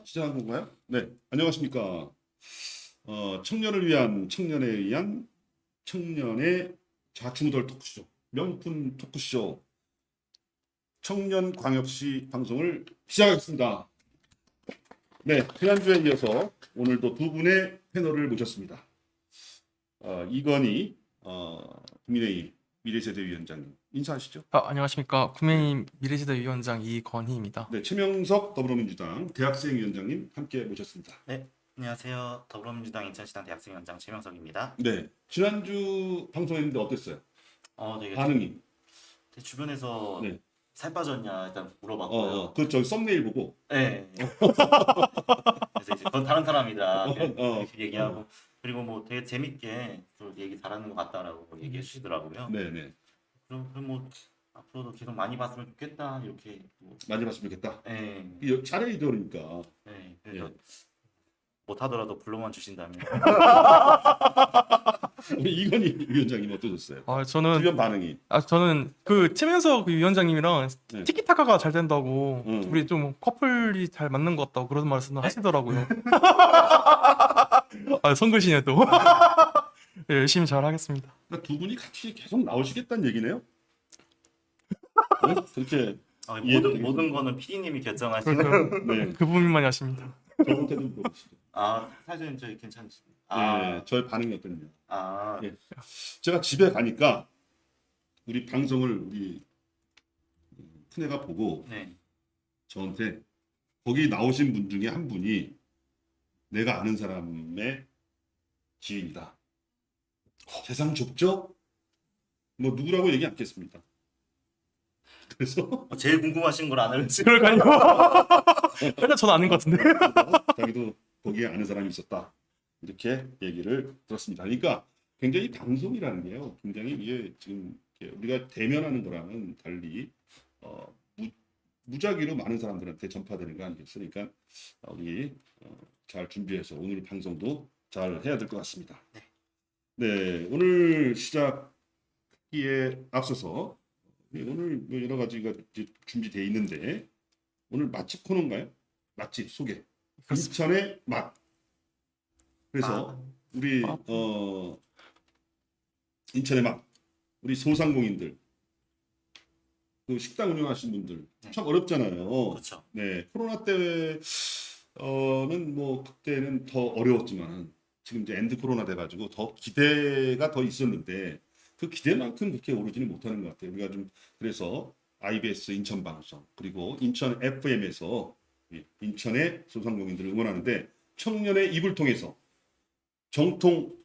시작한 건가요? 네, 안녕하십니까. 청년을 위한 청년에 의한 청년의 좌충우돌 토크쇼, 명품 토크쇼 청년광역시 방송을 시작하겠습니다. 네, 지난주에 이어서 오늘도 두 분의 패널을 모셨습니다. 이건희 국민의힘 미래세대위원장님 인사하시죠. 안녕하십니까. 국민의힘 미래시대 위원장 이건희입니다. 네, 최명석 더불어민주당 대학생위원장님 함께 모셨습니다. 네, 안녕하세요. 더불어민주당 인천시당 대학생위원장 최명석입니다. 네, 지난주 방송했는데 어땠어요? 되게 반응이? 제 주변에서 네. 살 빠졌냐 일단 물어봤고요. 그 저기 썸네일 보고. 네. 그래서 이제 그건 다른 사람이다 이렇게 얘기하고 그리고 뭐 되게 재밌게 또 얘기 잘하는 것 같다라고 얘기해 주시더라고요. 네네. 그럼 뭐 앞으로도 계속 많이 봤으면 좋겠다 이렇게 뭐, 많이 봤으면 좋겠다. 네, 잘해야 되니까. 네. 그래서 예. 못하더라도 불러만 주신다면 우리 이건희 위원장님 어떠셨어요? 저는 주변 반응이. 저는 그 최명석 위원장님이랑 네. 티키타카가 잘 된다고 응. 우리 좀 커플이 잘 맞는 것 같다고 그런 말씀을 하시더라고요. 성글시네 또. 네, 열심히 잘 하겠습니다. 그러니까 두 분이 같이 계속 나오시겠다는 얘기네요. 네? 그렇게 모든 거는 PD님이 결정하시는. 그렇죠. 네. 그 부분만 아십니다. 저한테도 물어보시죠. 사실은 저희 괜찮으십니다. 네, 저의 반응이 어땠냐. 예. 제가 집에 가니까 우리 방송을 우리 큰애가 보고 네. 저한테 거기 나오신 분 중에 한 분이 내가 아는 사람의 지인이다. 세상 좁죠? 뭐 누구라고 얘기 않겠습니다. 그래서 제일 궁금하신 걸 안 알려주세요. 그럴까요? 일단 저는 아는 것 같은데. 자기도 거기에 아는 사람이 있었다. 이렇게 얘기를 들었습니다. 그러니까 굉장히 방송이라는 게요. 굉장히 이게 지금 이렇게 우리가 대면하는 거랑은 달리 무작위로 많은 사람들한테 전파되는 거 아니겠어요? 그러니까 우리 잘 준비해서 오늘 방송도 잘 해야 될 것 같습니다. 네, 오늘 시작기에 앞서서 오늘 뭐 여러 가지가 이제 준비되어 있는데 오늘 맛집 코너인가요? 맛집 소개. 인천의 맛. 그래서 우리 인천의 맛. 우리 소상공인들 그 식당 운영하시는 분들 참 어렵잖아요. 그렇죠. 네, 코로나 때는 뭐 그때는 더 어려웠지만 지금 이제 엔드 코로나 돼가지고 더 기대가 더 있었는데 그 기대만큼 그렇게 오르지는 못하는 것 같아요. 우리가 좀 그래서 IBS 인천 방송 그리고 인천 FM에서 인천의 소상공인들을 응원하는데 청년의 입을 통해서 정통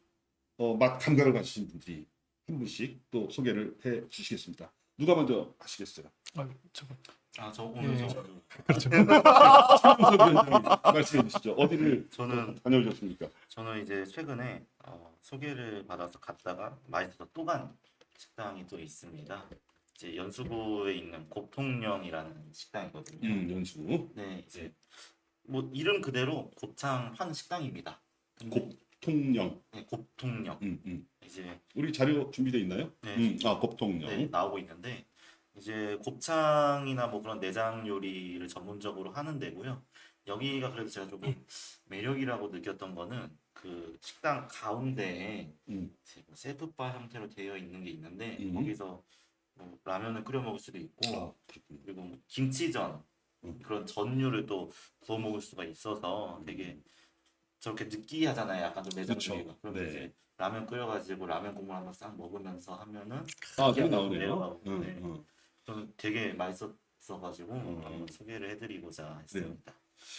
맛 감각을 가지신 분들이 한 분씩 또 소개를 해 주시겠습니다. 누가 먼저 하시겠어요? 저 오늘 예. 그렇죠. 최명석 위원장님 말씀해 주시죠. 어디를 다녀오셨습니까? 저는 이제 최근에 소개를 받아서 갔다가 맛있어서 또 간 식당이 또 있습니다. 이제 연수구에 있는 곱통령이라는 식당이거든요. 연수. 네, 이제 뭐 이름 그대로 곱창 파는 식당입니다. 곱통령. 네, 곱통령. 이제 우리 자료 준비돼 있나요? 네. 곱통령. 네, 나오고 있는데 이제 곱창이나 뭐 그런 내장 요리를 전문적으로 하는 데고요. 여기가 그래도 제가 조금 매력이라고 느꼈던 거는 그 식당 가운데에 이제 뭐 셀프바 형태로 되어 있는 게 있는데 거기서 뭐 라면을 끓여 먹을 수도 있고 그리고 뭐 김치전 그런 전류를 또 부어 먹을 수가 있어서 되게 저렇게 느끼하잖아요. 약간 좀 내장 그쵸. 요리가. 그럼 네. 이제 라면 끓여가지고 라면 국물 한번 싹 먹으면서 하면은 그게 나오네요. 내려가고. 네. 저는 되게 맛있었어가지고 한번 소개를 해드리고자 했습니다.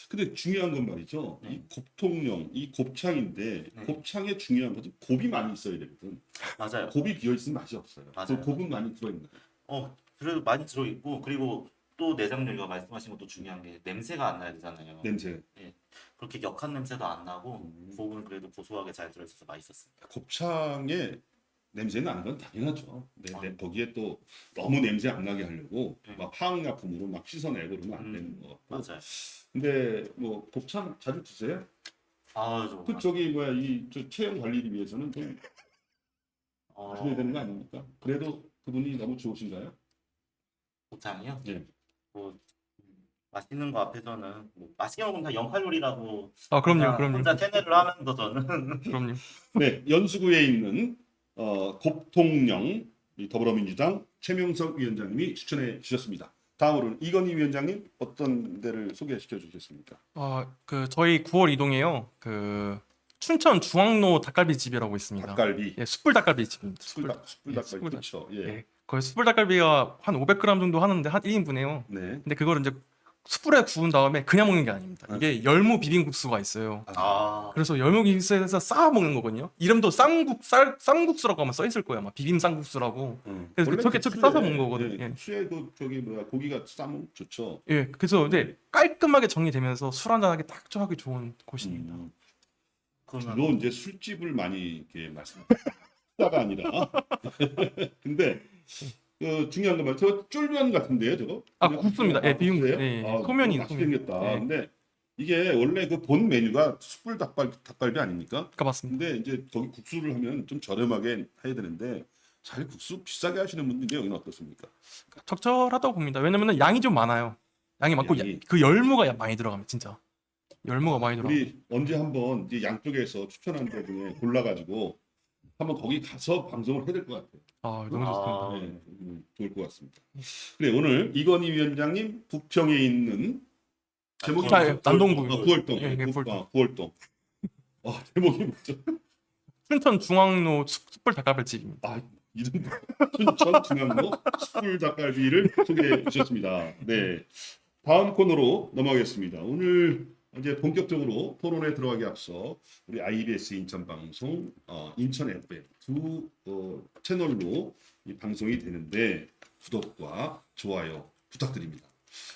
근데 중요한 건 말이죠. 네. 이 곱통령, 이 곱창인데 네. 곱창의 중요한 것은 곱이 많이 있어야 되거든. 맞아요. 곱이 비어 있으면 맛이 없어요. 맞아요. 그 곱은 많이 들어 있는 거예요. 그래도 많이 들어있고 그리고 또 내장 요리가 말씀하신 것도 중요한 게 냄새가 안 나야 되잖아요. 냄새. 그렇게 역한 냄새도 안 나고 곱은 그래도 고소하게 잘 들어있어서 맛있었습니다. 곱창의 냄새 나는 건 당연하죠. 거기에 또 너무 냄새 안 나게 하려고 막 화학약품으로 막 씻어내고 그러면 안 되는 거 같고. 맞아요. 근데 뭐 곱창 자주 드세요? 저기 뭐야 저 체형 관리를 위해서는 좀 드셔야 되는 거 아닙니까? 그래도 그분이 너무 좋으신가요? 곱창이요? 네. 뭐 맛있는 거 앞에서는 뭐 맛있게 먹으면 다 영화 요리라고 아, 그럼요, 그럼요, 혼자 세뇌를 하면서 저는 그럼요. 네, 연수구에 있는 곱통령 이 더불어민주당 최명석 위원장님이 추천해 주셨습니다. 다음으로는 이건희 위원장님 어떤 데를 소개시켜 주시겠습니까? 저희 9월 이동에요. 춘천 중앙로 닭갈비집이라고 있습니다. 닭갈비, 예, 숯불 닭갈비집입니다. 숯불 예, 닭갈비 숯불 닭- 그렇죠. 예. 예. 거의 숯불 닭갈비가 한 500g 정도 하는데 한 1인분이에요. 네. 근데 그거를 이제 숯불에 구운 다음에 그냥 먹는 게 아닙니다. 이게 열무 비빔국수가 있어요. 아, 그래서 열무 비빔국수에서 쌓아 먹는 거거든요. 이름도 쌍국수라고 아마 써 있을 거예요. 아마 비빔 쌍국수라고. 그래서 원래 저렇게 국수에, 싸서 먹는 거거든요. 예, 예. 국수에 그 저기 뭐야 고기가 싸면 좋죠. 예, 그래서 이제 깔끔하게 정리되면서 술 한잔하기 딱 하기 좋은 곳입니다. 그러면 주로 이제 술집을 많이 이렇게 말씀하다가 아니라. 근데 중요한 건 저 쫄면 같은데요, 저거? 그냥 국수입니다. 예, 비빔 국수예요? 예, 아, 소면이 맛있겠다. 예. 근데 이게 원래 그 본 메뉴가 숯불 닭갈비 아닙니까? 그러니까 맞습니다. 근데 이제 거기 국수를 하면 좀 저렴하게 해야 되는데 사실 국수 비싸게 하시는 분들인데 여기는 어떻습니까? 적절하다고 봅니다. 왜냐면은 양이 좀 많아요. 양이 많고 양이. 그 열무가 많이 들어갑니다. 진짜 열무가 많이 들어가. 우리 언제 한번 이제 양쪽에서 추천한 데 중에 골라가지고 한번 거기 가서 방송을 해야 될 것 같아요. 너무 좋습니다. 네, 좋을 것 같습니다. 그래 오늘 이건희 위원장님 부평에 있는 제목이 아, 뭐죠? 남동구. 구월동. 예, 예, 구월동. 구월동. 제목이 뭐죠? 춘천 중앙로 숯불 닭갈비집입니다. 이름 춘천 중앙로 숯불 닭갈비를 소개해 주셨습니다. 네, 다음 코너로 넘어가겠습니다. 오늘 이제 본격적으로 토론에 들어가기 앞서 우리 IBS 인천 방송, 인천 FM 두 채널로 이 방송이 되는데 구독과 좋아요 부탁드립니다.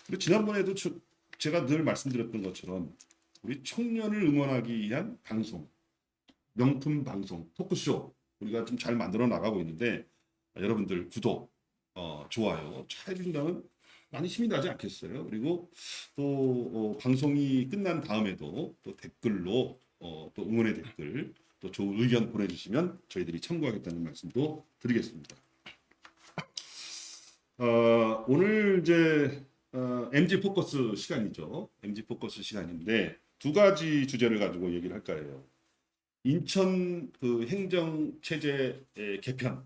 그리고 지난번에도 제가 늘 말씀드렸던 것처럼 우리 청년을 응원하기 위한 방송, 명품 방송, 토크쇼 우리가 좀 잘 만들어 나가고 있는데 여러분들 구독, 좋아요 잘 해주신다면 많이 힘이 나지 않겠어요? 그리고 또 방송이 끝난 다음에도 또 댓글로 또 응원의 댓글 또 좋은 의견 보내주시면 저희들이 참고하겠다는 말씀도 드리겠습니다. 오늘 이제 MG 포커스 시간이죠. MG 포커스 시간인데 두 가지 주제를 가지고 얘기를 할까 해요. 인천 그 행정 체제의 개편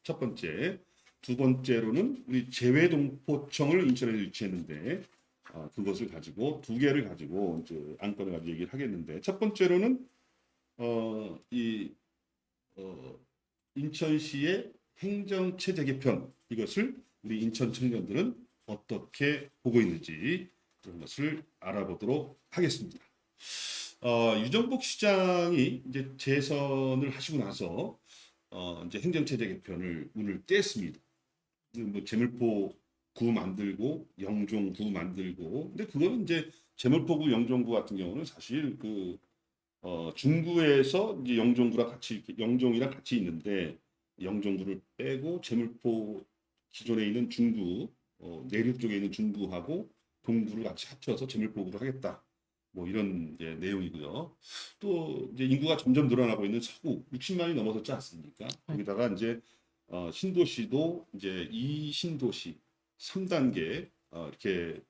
첫 번째, 두 번째로는 우리 재외동포청을 인천에 위치했는데 그것을 가지고 두 개를 가지고 이제 안건을 가지고 얘기를 하겠는데 첫 번째로는 인천시의 행정 체제 개편 이것을 우리 인천 청년들은 어떻게 보고 있는지 그런 것을 알아보도록 하겠습니다. 유정복 시장이 이제 재선을 하시고 나서 이제 행정체제 개편을 문을 뗐습니다. 뭐 재물포 구 만들고 영종구 만들고 근데 그거는 이제 재물포구 영종구 같은 경우는 사실 그 중구에서 이제 영종이랑 같이 있는데 영종구를 빼고 재물포 기존에 있는 중구 내륙 쪽에 있는 중구하고 동구를 같이 합쳐서 재물포구를 하겠다. 뭐 이런 이제 내용이고요. 또 이제 인구가 점점 늘어나고 있는 서구 60만이 넘어섰지 않습니까? 거기다가 이제 신도시도 이제 2신도시 3단계 이렇게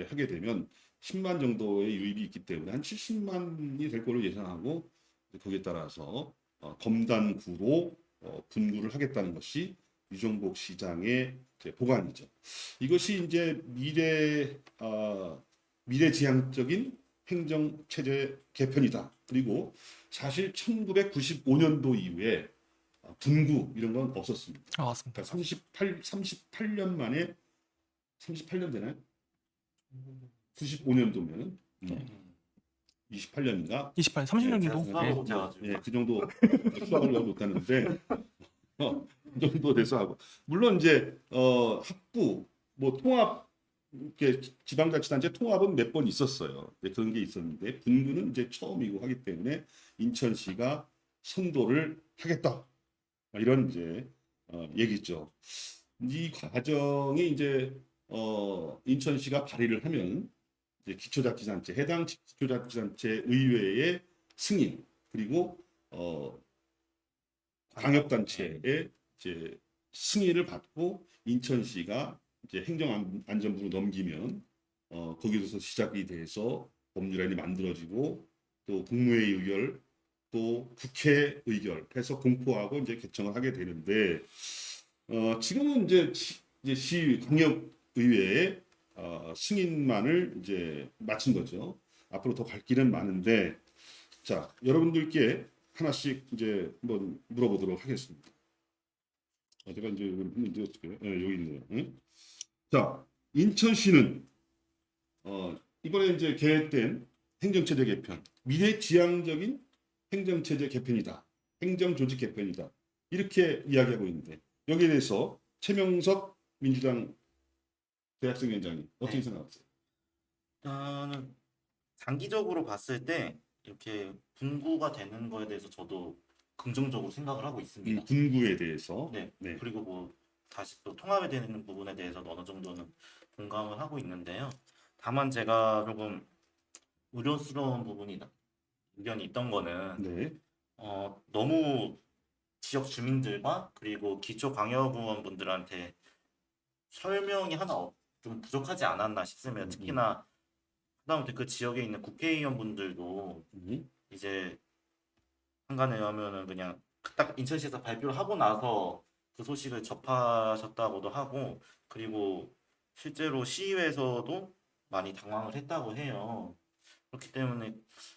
하게 되면 10만 정도의 유입이 있기 때문에 한 70만이 될 걸로 예상하고 거기에 따라서 검단구로 분구를 하겠다는 것이 유정복 시장의 보관이죠. 이것이 이제 미래지향적인 행정체제 개편이다. 그리고 사실 1995년도 이후에 분구 이런 건 없었습니다. 맞습니다. 그러니까 38년 만에 38년 되나요? 95년도면은 28년인가? 28, 30년 제가 정도. 수학을 예. 못해가지고 그 정도 수학을 못하는데 그 정도 돼서 하고 물론 이제 합구 뭐 통합 이렇게 지방자치단체 통합은 몇 번 있었어요. 그런 게 있었는데 분구는 이제 처음이고 하기 때문에 인천시가 선도를 하겠다 이런 이제 얘기죠. 이 과정이 이제 인천시가 발의를 하면 이제 기초자치단체 해당 기초자치단체 의회의 승인 그리고 광역단체의 이제 승인을 받고 인천시가 이제 행정안전부로 넘기면 거기서 시작이 돼서 법률안이 만들어지고 또 국무회의 의결 또 국회 의결해서 공포하고 이제 개정을 하게 되는데 지금은 이제 시 광역 의회의 승인만을 이제 마친 거죠. 앞으로 더 갈 길은 많은데 자 여러분들께 하나씩 이제 한번 물어보도록 하겠습니다. 제가 이제 여기 어떻게 여기 있네요. 응? 자 인천시는 이번에 이제 계획된 행정체제 개편, 미래지향적인 행정체제 개편이다, 행정조직 개편이다 이렇게 이야기하고 있는데 여기에 대해서 최명석 민주당 대학생 위원장님 어떻게 네. 생각하세요? 일단은 장기적으로 봤을 때 이렇게 분구가 되는 거에 대해서 저도 긍정적으로 생각을 하고 있습니다. 군구에 대해서 네. 네. 그리고 뭐 다시 또 통합이 되는 부분에 대해서도 어느 정도는 공감을 하고 있는데요. 다만 제가 조금 우려스러운 부분이다. 의견이 있던 거는 네. 너무 지역 주민들과 그리고 기초광역의원분들한테 설명이 하나 좀 부족하지 않았나 싶으면 특히나 하다못해 그 지역에 있는 국회의원분들도 이제 한간에 하면은 그냥 딱 인천시에서 발표를 하고 나서 그 소식을 접하셨다고도 하고 그리고 실제로 시의회에서도 많이 당황을 했다고 해요. 그렇기 때문에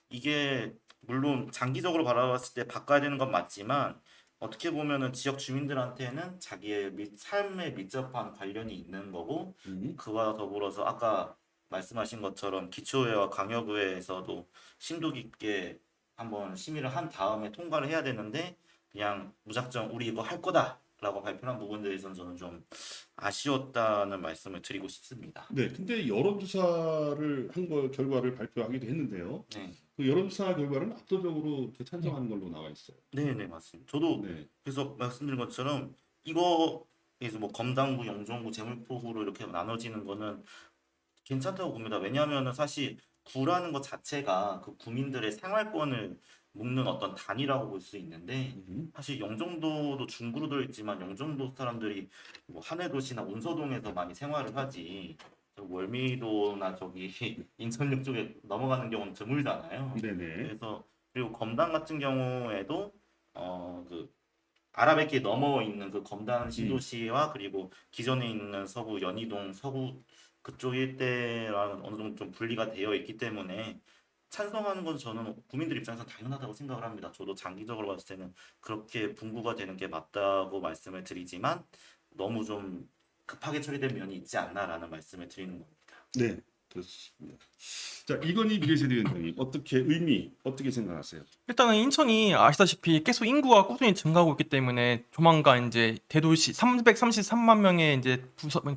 이게 물론 장기적으로 바라봤을 때 바꿔야 되는 건 맞지만 어떻게 보면은 지역 주민들한테는 자기의 삶에 밀접한 관련이 있는 거고 그와 더불어서 아까 말씀하신 것처럼 기초의회와 광역의회에서도 심도 깊게 한번 심의를 한 다음에 통과를 해야 되는데 그냥 무작정 우리 이거 할 거다라고 발표한 부분들에 대해서는 저는 좀 아쉬웠다는 말씀을 드리고 싶습니다. 네. 근데 여론조사를 한 거 결과를 발표하기도 했는데요. 네, 그 여론조사 결과는 압도적으로 이렇게 찬성하는 걸로 나와 있어요. 네, 네, 맞습니다. 저도 네. 그래서 말씀드린 것처럼 이거에서 뭐 검단구, 영종구, 제물포구로 이렇게 나눠지는 거는 괜찮다고 봅니다. 왜냐하면은 사실 구라는 것 자체가 그 구민들의 생활권을 묶는 어떤 단위라고 볼 수 있는데 사실 영종도도 중구로 들어있지만 영종도 사람들이 뭐 한해도시나 운서동에서 많이 생활을 하지 월미도나 저기 인천역 쪽에 넘어가는 경우는 드물잖아요. 네네. 그래서 그리고 검단 같은 경우에도 그 아라뱃길 넘어 있는 그 검단 신도시와 그리고 기존에 있는 서구 연희동 서구 그쪽 일대랑 어느 정도 좀 분리가 되어 있기 때문에 찬성하는 건 저는 국민들 입장에서 당연하다고 생각을 합니다. 저도 장기적으로 봤을 때는 그렇게 분구가 되는 게 맞다고 말씀을 드리지만 너무 좀 급하게 처리된 면이 있지 않나라는 말씀을 드리는 겁니다. 네. 그렇습니다. 자 이건희 미래세대위원장님 어떻게 생각하세요? 일단은 인천이 아시다시피 계속 인구가 꾸준히 증가하고 있기 때문에 조만간 이제 대도시 333만 명의 이제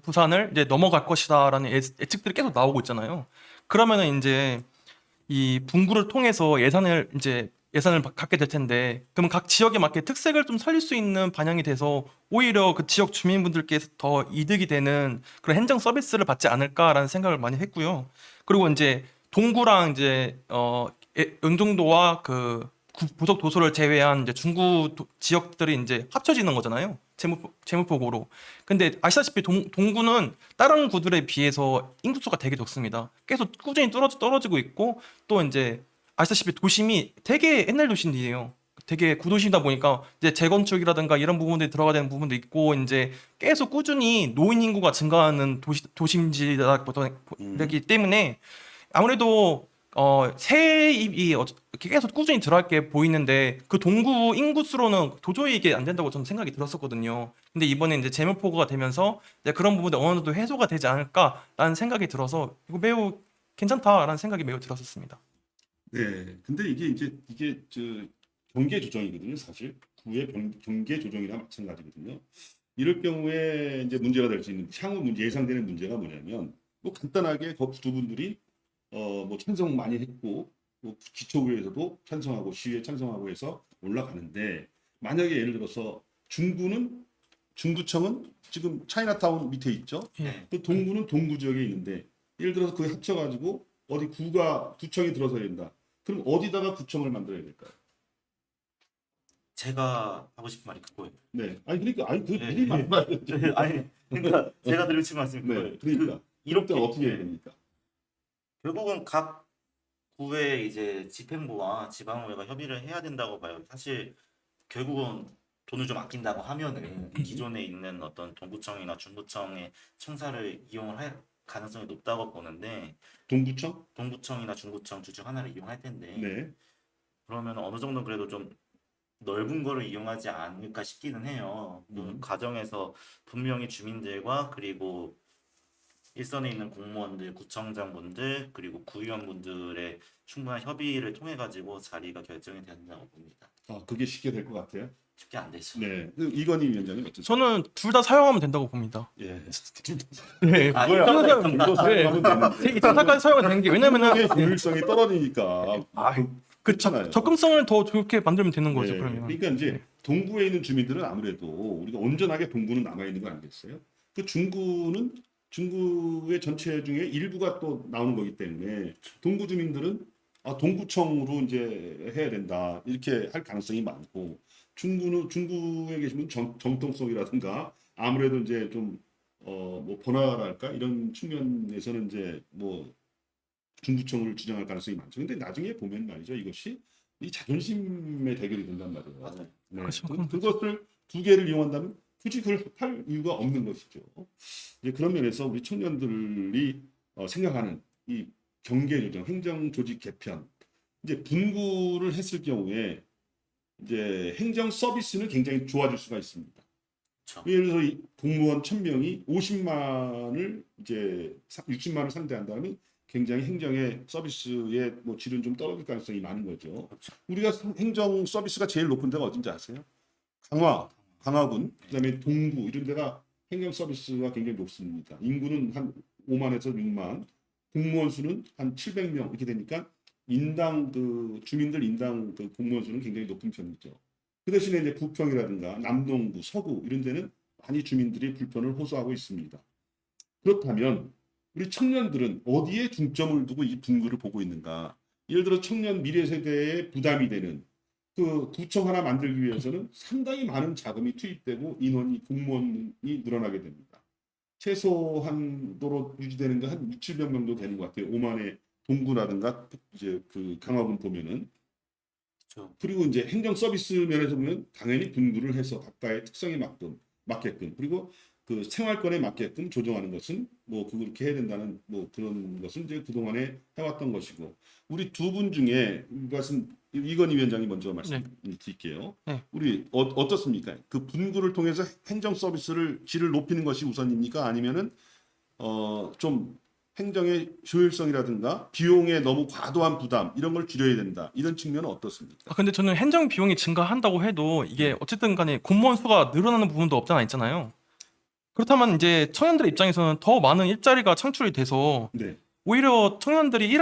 부산을 이제 넘어갈 것이다라는 예측들이 계속 나오고 있잖아요. 그러면은 이제 이 분구를 통해서 예산을 갖게 될 텐데 그러면 각 지역에 맞게 특색을 좀 살릴 수 있는 반영이 돼서 오히려 그 지역 주민분들께 더 이득이 되는 그런 행정 서비스를 받지 않을까라는 생각을 많이 했고요. 그리고 이제 동구랑 이제 연동도와 그 부속 도서를 제외한 이제 중구 지역들이 이제 합쳐지는 거잖아요. 제물포구로. 근데 아시다시피 동구는 다른 구들에 비해서 인구수가 되게 적습니다. 계속 꾸준히 떨어지고 있고 또 이제 아시다시피 도심이 되게 옛날 도시인데요. 되게 구도시다 보니까 이제 재건축이라든가 이런 부분들이 들어가야 되는 부분도 있고 이제 계속 꾸준히 노인 인구가 증가하는 도심지이기 때문에 아무래도 세입이 이렇게 계속 꾸준히 들어갈 게 보이는데 그 동구 인구수로는 도저히 이게 안 된다고 저는 생각이 들었었거든요. 근데 이번에 이제 재물포구가 되면서 이제 그런 부분이 어느 정도 해소가 되지 않을까라는 생각이 들어서 이거 매우 괜찮다라는 생각이 매우 들었었습니다. 네. 근데 이게 저 경계 조정이거든요. 사실 구의 경계 조정이랑 마찬가지거든요. 이럴 경우에 이제 문제가 될 수 있는 향후 예상되는 문제가 뭐냐면 뭐 간단하게 그 두 분들이 뭐 찬성 많이 했고 뭐 기초의회에서도 찬성하고 시의회 찬성하고 해서 올라가는데 만약에 예를 들어서 중구청은 지금 차이나타운 밑에 있죠. 예. 그 동구는 동구 지역에 있는데 예를 들어서 그게 합쳐가지고 어디 구청이 들어서야 된다. 그럼 어디다가 구청을 만들어야 될까요? 제가 하고 싶은 말이 그거예요. 네. 그 네. 미리 말해야 죠 아니 그러니까 제가 드리고 싶은 말씀이 그거예요. 네. 그러니까 이럴 때 어떻게 해야 됩니까? 결국은 각 구의 이제 집행부와 지방의회가 협의를 해야 된다고 봐요. 사실 결국은 돈을 좀 아낀다고 하면은 기존에 있는 어떤 동구청이나 중구청의 청사를 이용을 할 가능성이 높다고 보는데 동구청? 동구청이나 중구청 둘 중 하나를 이용할 텐데 네. 그러면 어느 정도 그래도 좀 넓은 거를 이용하지 않을까 싶기는 해요. 그 음. 과정에서 분명히 주민들과 그리고 일선에 있는 공무원들, 구청장분들 그리고 구의원분들의 충분한 협의를 통해 가지고 자리가 결정이 된다고 봅니다. 그게 쉽게 될 것 같아요. 쉽게 안 되죠. 네. 이건희 위원장님 어떠세요? 저는 둘 다 사용하면 된다고 봅니다. 예. 네. 아, 뭐야? 이거는 사용- 둘다 사용하면 되는데. 이 차까지 사용이 되는 게 왜냐면은 의 효율성이 떨어지니까 아, 그 그렇잖아요. 접근성을 더 좋게 만들면 되는 거죠. 네. 그러면. 그러니까 이제 동구에 있는 주민들은 아무래도 우리가 온전하게 동구는 남아 있는 거 아니겠어요? 그 중구의 전체 중에 일부가 또 나오는 거기 때문에 동구 주민들은 동구청으로 이제 해야 된다 이렇게 할 가능성이 많고 중구에 계시면 정통성이라든가 아무래도 이제 좀 뭐 번화가랄까 이런 측면에서는 이제 뭐 중구청을 주장할 가능성이 많죠. 근데 나중에 보면 말이죠. 이것이 이 자존심의 대결이 된단 말이에요. 맞아요. 네. 그렇죠. 그것을 두 개를 이용한다면 굳이 그걸 할 이유가 없는 것이죠. 이제 그런 면에서 우리 청년들이 생각하는 이 경계 조정, 행정 조직 개편, 이제 분구를 했을 경우에 이제 행정 서비스는 굉장히 좋아질 수가 있습니다. 그렇죠. 예를 들어서 이 공무원 1,000명이 50만을 이제 60만을 상대한다면 굉장히 행정의 서비스의 뭐 질은 좀 떨어질 가능성이 많은 거죠. 그렇죠. 우리가 행정 서비스가 제일 높은 데가 어딘지 아세요? 강화군, 그다음에 동구 이런 데가 행정 서비스가 굉장히 높습니다. 인구는 한 5만에서 6만, 공무원 수는 한 700명 이렇게 되니까 인당 그 주민들 인당 그 공무원 수는 굉장히 높은 편이죠. 그 대신에 이제 부평이라든가 남동구, 서구 이런 데는 많이 주민들이 불편을 호소하고 있습니다. 그렇다면 우리 청년들은 어디에 중점을 두고 이 분구를 보고 있는가? 예를 들어 청년 미래 세대에 부담이 되는 그 구청 하나 만들기 위해서는 상당히 많은 자금이 투입되고 인원이 공무원이 늘어나게 됩니다. 최소한도로 유지되는 게 한 6, 700명 정도 되는 것 같아요. 오만의 동구라든가 이제 그 강화군 보면은 그렇죠. 그리고 이제 행정 서비스 면에서 보면 당연히 분구를 해서 각각의 특성에 맞게끔 그리고 그 생활권에 맞게끔 조정하는 것은 뭐 그렇게 해야 된다는 뭐 그런 것은 이제 그동안에 해왔던 것이고 우리 두 분 중에 말씀 이건희 위원장이 먼저 말씀드릴게요. 네. 우리 어떻습니까? 그 분구를 통해서 행정 서비스를 질을 높이는 것이 우선입니까? 아니면은 좀 행정의 효율성이라든가 비용에 너무 과도한 부담 이런 걸 줄여야 된다. 이런 측면은 어떻습니까? 근데 저는 행정 비용이 증가한다고 해도 이게 어쨌든 간에 공무원 수가 늘어나는 부분도 없잖아 있잖아요. 그렇다면 이제 청년들의 입장에서는 더 많은 일자리가 창출이 돼서 네. 오히려 청년들이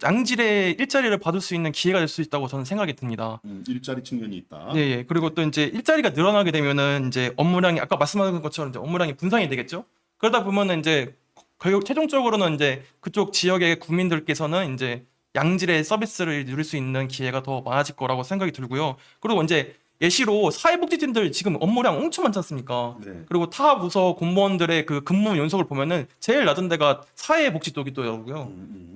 양질의 일자리를 받을 수 있는 기회가 될 수 있다고 저는 생각이 듭니다. 일자리 측면이 있다. 네, 예. 그리고 또 이제 일자리가 늘어나게 되면은 이제 업무량이 아까 말씀하신 것처럼 이제 업무량이 분산이 되겠죠. 그러다 보면은 이제 결국 최종적으로는 이제 그쪽 지역의 국민들께서는 이제 양질의 서비스를 누릴 수 있는 기회가 더 많아질 거라고 생각이 들고요. 그리고 이제 예시로 사회복지팀들 지금 업무량 엄청 많지 않습니까? 네. 그리고 타 부서 공무원들의 그 근무 연속을 보면은 제일 낮은 데가 사회복지도기더라고요.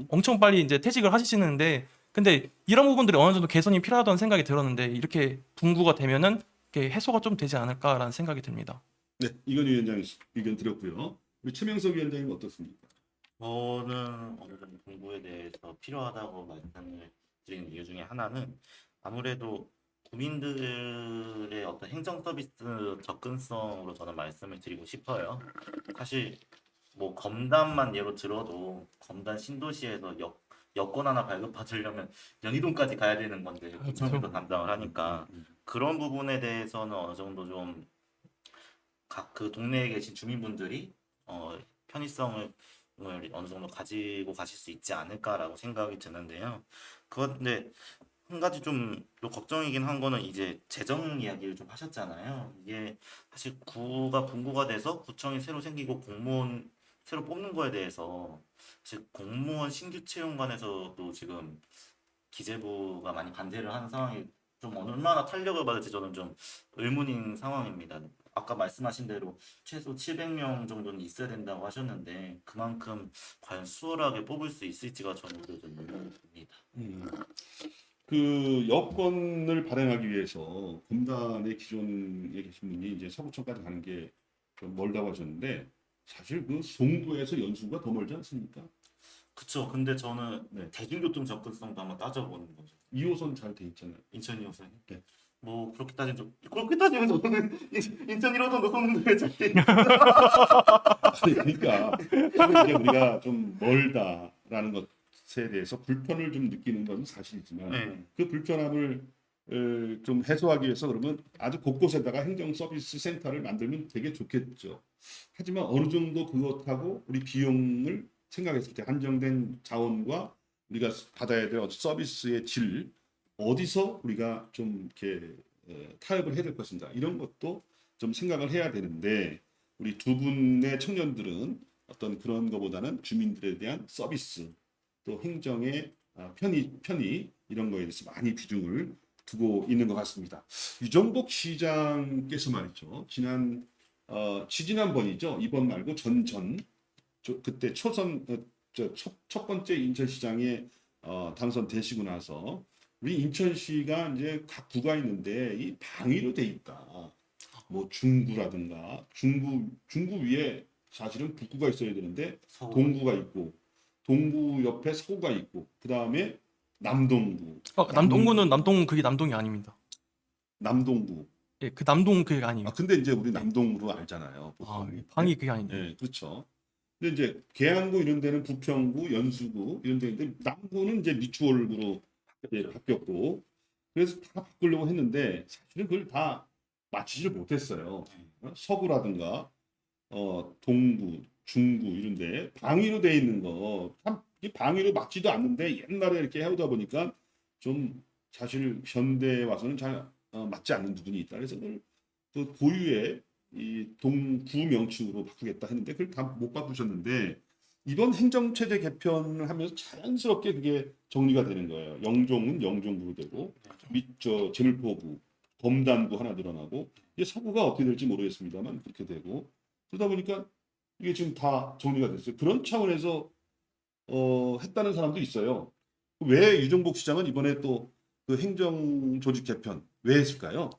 엄청 빨리 이제 퇴직을 하시는데 근데 이런 부분들이 어느 정도 개선이 필요하다는 생각이 들었는데 이렇게 분구가 되면은 이렇게 해소가 좀 되지 않을까라는 생각이 듭니다. 네, 이건희 위원장 의견 드렸고요. 우리 최명석 위원장님 어떻습니까? 저는 어느 정도 공부에 대해서 필요하다고 말씀을 드리는 이유 중에 하나는 아무래도 국민들의 어떤 행정 서비스 접근성으로 저는 말씀을 드리고 싶어요. 사실 뭐 검단만 예로 들어도 검단 신도시에서 여권 하나 발급받으려면 연희동까지 가야 되는 건데 구청에서 담당을 하니까 그런 부분에 대해서는 어느 정도 좀 각 그 동네에 계신 주민분들이 편의성을 어느 정도 가지고 가실 수 있지 않을까라고 생각이 드는데요. 그런데 한 가지 좀 또 걱정이긴 한 거는 이제 재정 이야기를 좀 하셨잖아요. 이게 사실 구가 분구가 돼서 구청이 새로 생기고 공무원 새로 뽑는 거에 대해서 즉 공무원 신규 채용관에서도 지금 기재부가 많이 반대를 하는 상황이 좀 얼마나 탄력을 받을지 저는 좀 의문인 상황입니다. 아까 말씀하신 대로 최소 700명 정도는 있어야 된다고 하셨는데 그만큼 과연 수월하게 뽑을 수 있을지가 저는 오히려 좀 의문입니다. 음. 그 여권을 발행하기 위해서 검단의 기존에 계신 분이 이제 서구청까지 가는 게 좀 멀다고 하셨는데 사실 그 송도에서 연수가 더 멀지 않습니까? 그쵸. 근데 저는 네. 대중교통 접근성도 한번 따져보는 거죠. 2호선 잘 돼 있잖아요. 인천 2호선이. 네. 뭐 그렇게 따지면 저는 인천 1호선도 송도에 잘돼 아니, 그러니까 이제 우리가 좀 멀다라는 것에 대해서 불편을 좀 느끼는 건 사실이지만 네. 그 불편함을 좀 해소하기 위해서 그러면 아주 곳곳에다가 행정 서비스 센터를 만들면 되게 좋겠죠. 하지만 어느 정도 그것하고 우리 비용을 생각했을 때 한정된 자원과 우리가 받아야 될 서비스의 질 어디서 우리가 좀 이렇게 타협을 해야 될 것인가 이런 것도 좀 생각을 해야 되는데 우리 두 분의 청년들은 어떤 그런 것보다는 주민들에 대한 서비스 또 행정의 편의 이런 거에 대해서 많이 비중을 두고 있는 것 같습니다. 유정복 시장께서 말이죠. 지지난번이죠. 이번 말고 그때 첫 번째 인천시장에 당선되시고 나서 우리 인천시가 이제 각 구가 있는데 이 방위로 돼 있다. 뭐 중구라든가 중구 위에 사실은 북구가 있어야 되는데 동구가 있고 동구 옆에 서구가 있고 그 다음에 남동구, 남동구는 남동 그게 남동이 아닙니다. 남동구. 예, 그 남동 그게 아니에요. 근데 이제 우리 남동으로 알잖아요. 방이 그게 아닌데. 네, 그렇죠. 근데 이제 계양구 이런 데는 부평구, 연수구 이런 데인데 남구는 이제 미추홀구로 바뀌었고 그래서 다 바꾸려고 했는데 사실은 그걸 다 맞추지를 못했어요. 서구라든가 동구, 중구 이런데 방위로 돼 있는 거 참 방위로 맞지도 않는데 옛날에 이렇게 해오다 보니까 좀 사실 현대에 와서는 잘 맞지 않는 부분이 있다. 그래서 그걸 그 고유의 이 동구 명칭으로 바꾸겠다 했는데 그걸 다 못 바꾸셨는데 이번 행정체제 개편을 하면서 자연스럽게 그게 정리가 되는 거예요. 영종은 영종구로 되고 제물포구, 검단구 하나 늘어나고 이제 서구가 어떻게 될지 모르겠습니다만 그렇게 되고 그러다 보니까 이게 지금 다 정리가 됐어요. 그런 차원에서 했다는 사람도 있어요. 왜 유정복 시장은 이번에 또 그 행정 조직 개편 왜 했을까요?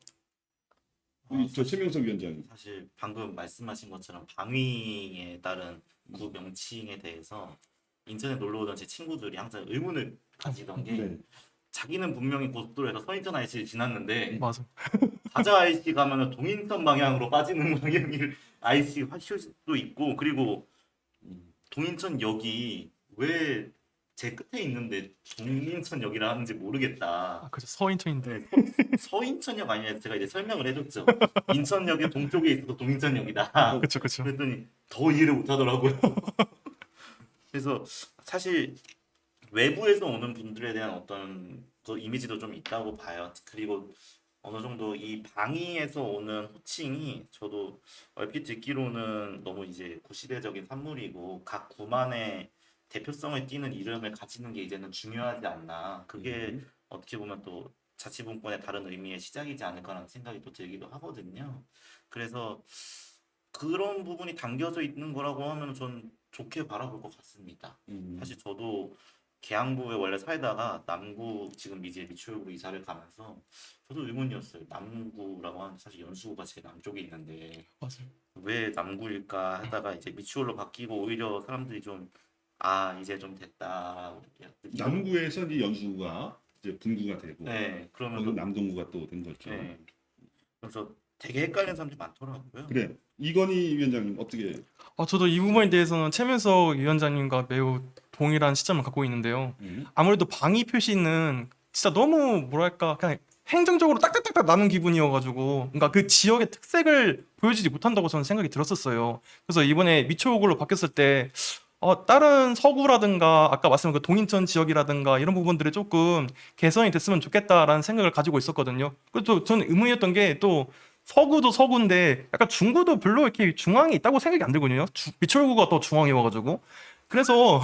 저 최명석 위원장이. 사실 방금 말씀하신 것처럼 방위에 따른 구 명칭에 대해서 인천에 놀러 오던 제 친구들이 항상 의문을 가지던 게 네. 자기는 분명히 고속도로에서 서인천 IC를 지났는데 맞아. 가자 IC 가면은 동인천 방향으로 빠지는 방향일 IC 하실 수도 있고 그리고 동인천역이 왜 제 끝에 있는데 동인천역이라 하는지 모르겠다. 그죠. 서인천인데. 서인천역 아니냐 제가 이제 설명을 해줬죠. 인천역의 동쪽에 있어서 동인천역이다. 그렇죠, 그렇죠. 그랬더니 더 이해를 못하더라고요. 그래서 사실 외부에서 오는 분들에 대한 어떤 그 이미지도 좀 있다고 봐요. 그리고 어느 정도 이 방위에서 오는 호칭이 저도 얼핏 듣기로는 너무 이제 구시대적인 산물이고 각 구만의 대표성을 띠는 이름을 가지는 게 이제는 중요하지 않나. 그게 어떻게 보면 또 자치분권의 다른 의미의 시작이지 않을까라는 생각이 또 들기도 하거든요. 그래서 그런 부분이 담겨져 있는 거라고 하면 전 좋게 바라볼 것 같습니다. 사실 저도 계양구에 원래 살다가 남구 지금 이제 미추홀구로 이사를 가면서 저도 의문이었어요. 남구라고 하는 사실 연수구가 제일 남쪽에 있는데 맞아요. 왜 남구일까 하다가 이제 미추홀로 바뀌고 오히려 사람들이 좀 이제 좀 됐다. 남구에서 이제 연수가 이제 분구가 되고 네, 그러면서 거기 남동구가 또 된 거죠. 네. 그래서 되게 헷갈리는 사람들이 많더라고요. 그래 이건희 위원장님 어떻게? 저도 이 부분에 대해서는 최민석 위원장님과 매우 동일한 시점을 갖고 있는데요. 아무래도 방위 표시는 진짜 너무 뭐랄까 그냥 행정적으로 딱딱딱딱 나는 기분이어가지고 그러니까 그 지역의 특색을 보여주지 못한다고 저는 생각이 들었었어요. 그래서 이번에 미추홀구로 바뀌었을 때 다른 서구라든가 아까 말씀한 그 동인천 지역이라든가 이런 부분들이 조금 개선이 됐으면 좋겠다라는 생각을 가지고 있었거든요. 그리고 또 저는 의문이었던 게 또 서구도 서구인데 약간 중구도 별로 이렇게 중앙에 있다고 생각이 안 들거든요. 미추홀구가 더 중앙에 와가지고 그래서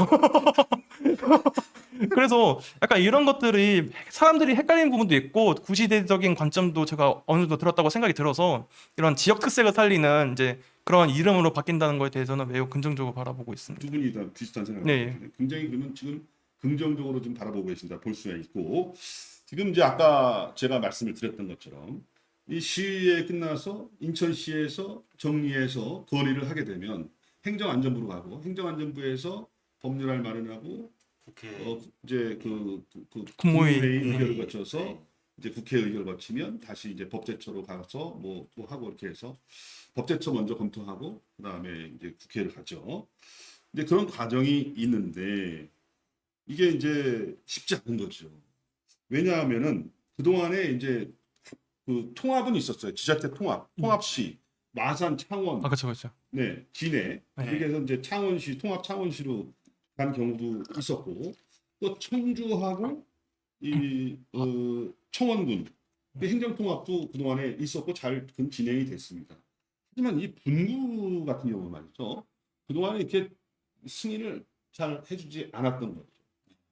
그래서 약간 이런 것들이 사람들이 헷갈리는 부분도 있고 구시대적인 관점도 제가 어느 정도 들었다고 생각이 들어서 이런 지역 특색을 살리는 이제 그런 이름으로 바뀐다는 거에 대해서는 매우 긍정적으로 바라보고 있습니다. 두 분이 다 비슷한 생각을 네. 하시는데 굉장히 그러면 지금 긍정적으로 좀 바라보고 계신다 볼 수가 있고 지금 이제 아까 제가 말씀을 드렸던 것처럼 이 시위에 끝나서 인천시에서 정리해서 건의를 하게 되면 행정안전부로 가고 행정안전부에서 법률안을 마련하고 국회 이제 국무회의. 의결을 네. 거쳐서 네. 이제 국회 의결을 거치면 다시 이제 법제처로 가서 뭐 또 하고 이렇게 해서 법제처 먼저 검토하고 그다음에 이제 국회를 가죠. 이제 그런 과정이 있는데 이게 이제 쉽지 않은 거죠. 왜냐하면은 그동안에 이제 그 통합은 있었어요. 지자체 통합시, 마산, 창원, 아 그렇죠, 그렇죠. 네, 진해. 네. 이렇게 해서 이제 창원시 통합 창원시로 간 경우도 있었고 또 청주하고 이 청원군 그 행정통합도 그동안에 있었고 잘 진행이 됐습니다. 하지만 이 분구 같은 경우 말이죠. 그동안에 이렇게 승인을 잘 해주지 않았던 거죠.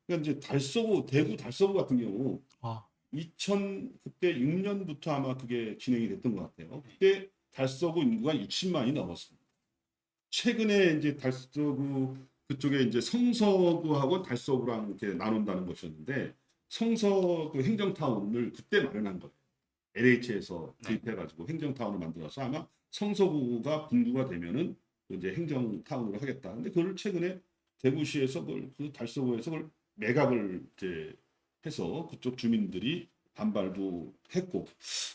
그러니까 이제 달서구 대구 달서구 같은 경우 아, 2000 그때 6년부터 아마 그게 진행이 됐던 것 같아요. 그때 달서구 인구가 60만이 넘었습니다. 최근에 이제 달서구 그쪽에 이제 성서구하고 달서구랑 이렇게 나눈다는 것이었는데 성서구 행정타운을 그때 마련한 거예요. LH에서 도입해가지고 행정타운을 만들어서 아마 성서구가 분구가 되면은 이제 행정타운으로 하겠다. 근데 그걸 최근에 대구시에서 그 달서구에서 그걸 매각을 이제 해서 그쪽 주민들이 반발도 했고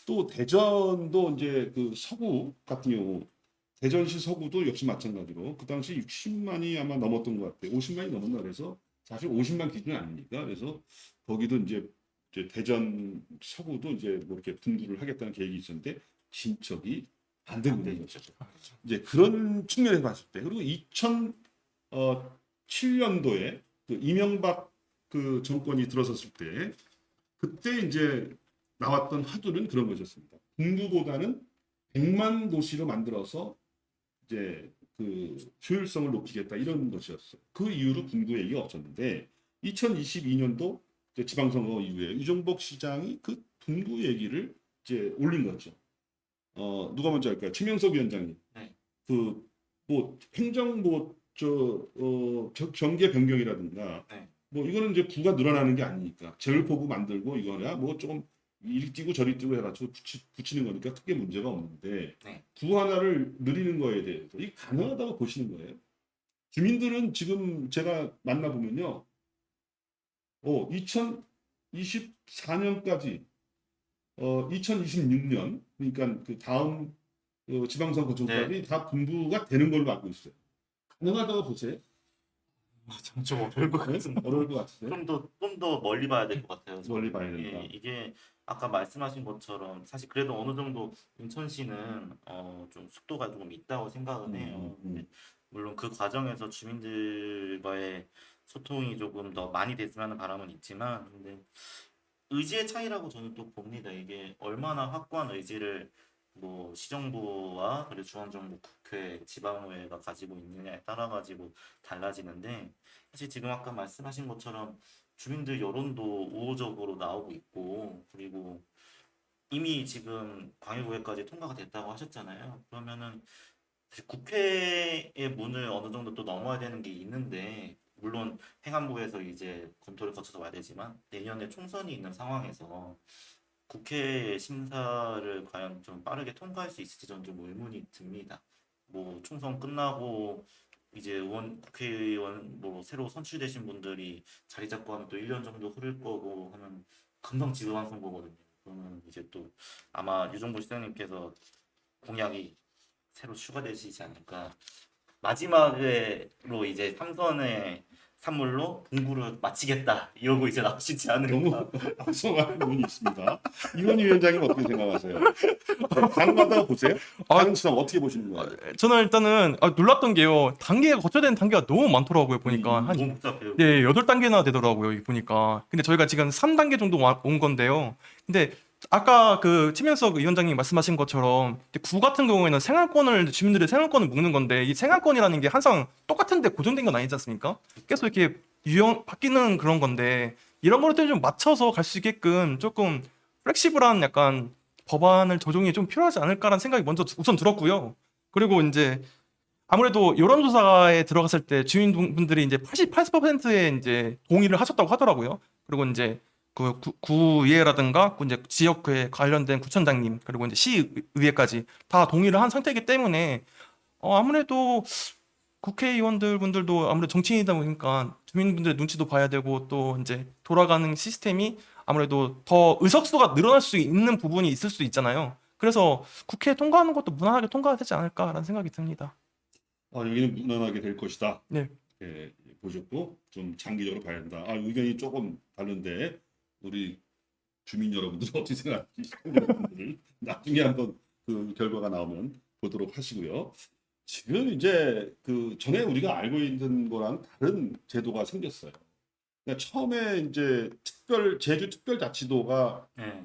또 대전도 이제 그 서구 같은 경우 대전시 서구도 역시 마찬가지로 그 당시 60만이 아마 넘었던 것 같아요. 50만이 넘었나 그래서 사실 50만 기준이 아닙니까? 그래서 거기도 이제 대전 서구도 이제 뭐 이렇게 분구를 하겠다는 계획이 있었는데 진척이 안 되는 거죠. 이제 그런 측면에서 봤을 때 그리고 2007년도에 그 이명박 그 정권이 들어섰을 때 그때 이제 나왔던 화두는 그런 것이었습니다. 분구보다는 100만 도시로 만들어서 이제 그 효율성을 높이겠다 이런 것이었어요. 그 이후로 분구 얘기가 없었는데 2022년도 지방선거 이후에 유정복 시장이 그 분구 얘기를 이제 올린 거죠. 누가 먼저 할까요? 최명석 위원장님. 네. 그 뭐 행정 경계 변경이라든가 네. 뭐 이거는 이제 구가 늘어나는 게 아니니까 재율포구 만들고 이거야 뭐 조금 이리 뛰고 저리 뛰고 해가지고 붙이는 거니까 크게 문제가 없는데 네. 구 하나를 늘리는 거에 대해서 이게 가능하다고 보시는 거예요? 주민들은 지금 제가 만나보면요. 2024년까지 2026년 그러니까 그 다음 지방선거 전까지 다 분부가 되는 걸로 알고 있어요. 가능하다고 보세요? 좀 어려울 것 네? 같은데 어려울 것 같으세요? 좀 더 멀리 봐야 될 것 같아요. 멀리 봐야 된다. 이게 아까 말씀하신 것처럼 사실 그래도 어느 정도 인천시는 좀 속도가 조금 있다고 생각은 해요. 근데 물론 그 과정에서 주민들과의 소통이 조금 더 많이 됐으면 하는 바람은 있지만 근데 의지의 차이라고 저는 또 봅니다. 이게 얼마나 확고한 의지를 뭐 시정부와 그리고 중앙정부, 국회, 지방의회가 가지고 있느냐에 따라 가지고 달라지는데 사실 지금 아까 말씀하신 것처럼 주민들 여론도 우호적으로 나오고 있고 그리고 이미 지금 광역의회까지 통과가 됐다고 하셨잖아요. 그러면은 사실 국회의 문을 어느 정도 또 넘어야 되는 게 있는데 물론 행안부에서 이제 검토를 거쳐서 와야 되지만 내년에 총선이 있는 상황에서 국회 심사를 과연 좀 빠르게 통과할 수 있을지 저는 좀 의문이 듭니다. 뭐 총선 끝나고 이제 국회의원 뭐 새로 선출되신 분들이 자리 잡고 하면 또 1년 정도 흐를 거고 하면 금방 지방선거거든요. 그러면 이제 또 아마 유정부 시장님께서 공약이 새로 추가되시지 않을까. 마지막으로 이제 삼선의 산물로 공구를 마치겠다 이러고 이제 나오시지 않을까. 너무 앞서가는 부분이 있습니다. 이건희 위원장님 어떻게 생각하세요? 가능하다고 보세요? 가능성 어떻게 보시는 거예요? 저는 일단은 놀랐던 게요. 단계가 거쳐야 되는 단계가 너무 많더라고요. 보니까 한 너무 복잡해요. 네, 8단계나 되더라고요. 여기 보니까. 근데 저희가 지금 3단계 정도 온 건데요. 근데 아까 그 최명석 위원장님 말씀하신 것처럼 구 같은 경우에는 주민들의 생활권을 묵는 건데 이 생활권이라는 게 항상 똑같은데 고정된 건 아니지 않습니까? 계속 이렇게 유형 바뀌는 그런 건데 이런 거를 좀 맞춰서 갈 수 있게끔 조금 플렉시블한 약간 법안을 조정이 좀 필요하지 않을까라는 생각이 먼저 우선 들었고요. 그리고 이제 아무래도 여론조사에 들어갔을 때 주민분들이 이제 88%의 이제 동의를 하셨다고 하더라고요. 그리고 이제 그 구의회라든가 그 이제 지역에 관련된 구청장님 그리고 이제 시의회까지 다 동의를 한 상태이기 때문에 아무래도 국회의원들 분들도 아무래도 정치인이다 보니까 주민분들의 눈치도 봐야 되고 또 이제 돌아가는 시스템이 아무래도 더 의석수가 늘어날 수 있는 부분이 있을 수 있잖아요. 그래서 국회에 통과하는 것도 무난하게 통과가 되지 않을까라는 생각이 듭니다. 여기는 무난하게 될 것이다. 네. 예, 보셨고 좀 장기적으로 봐야 된다. 의견이 조금 다른데 우리 주민 여러분들 어떻게 생각하시는지 시청자분들 나중에 한번 그 결과가 나오면 보도록 하시고요. 지금 이제 그 전에 우리가 알고 있는 거랑 다른 제도가 생겼어요. 그러니까 처음에 이제 제주특별자치도가 네.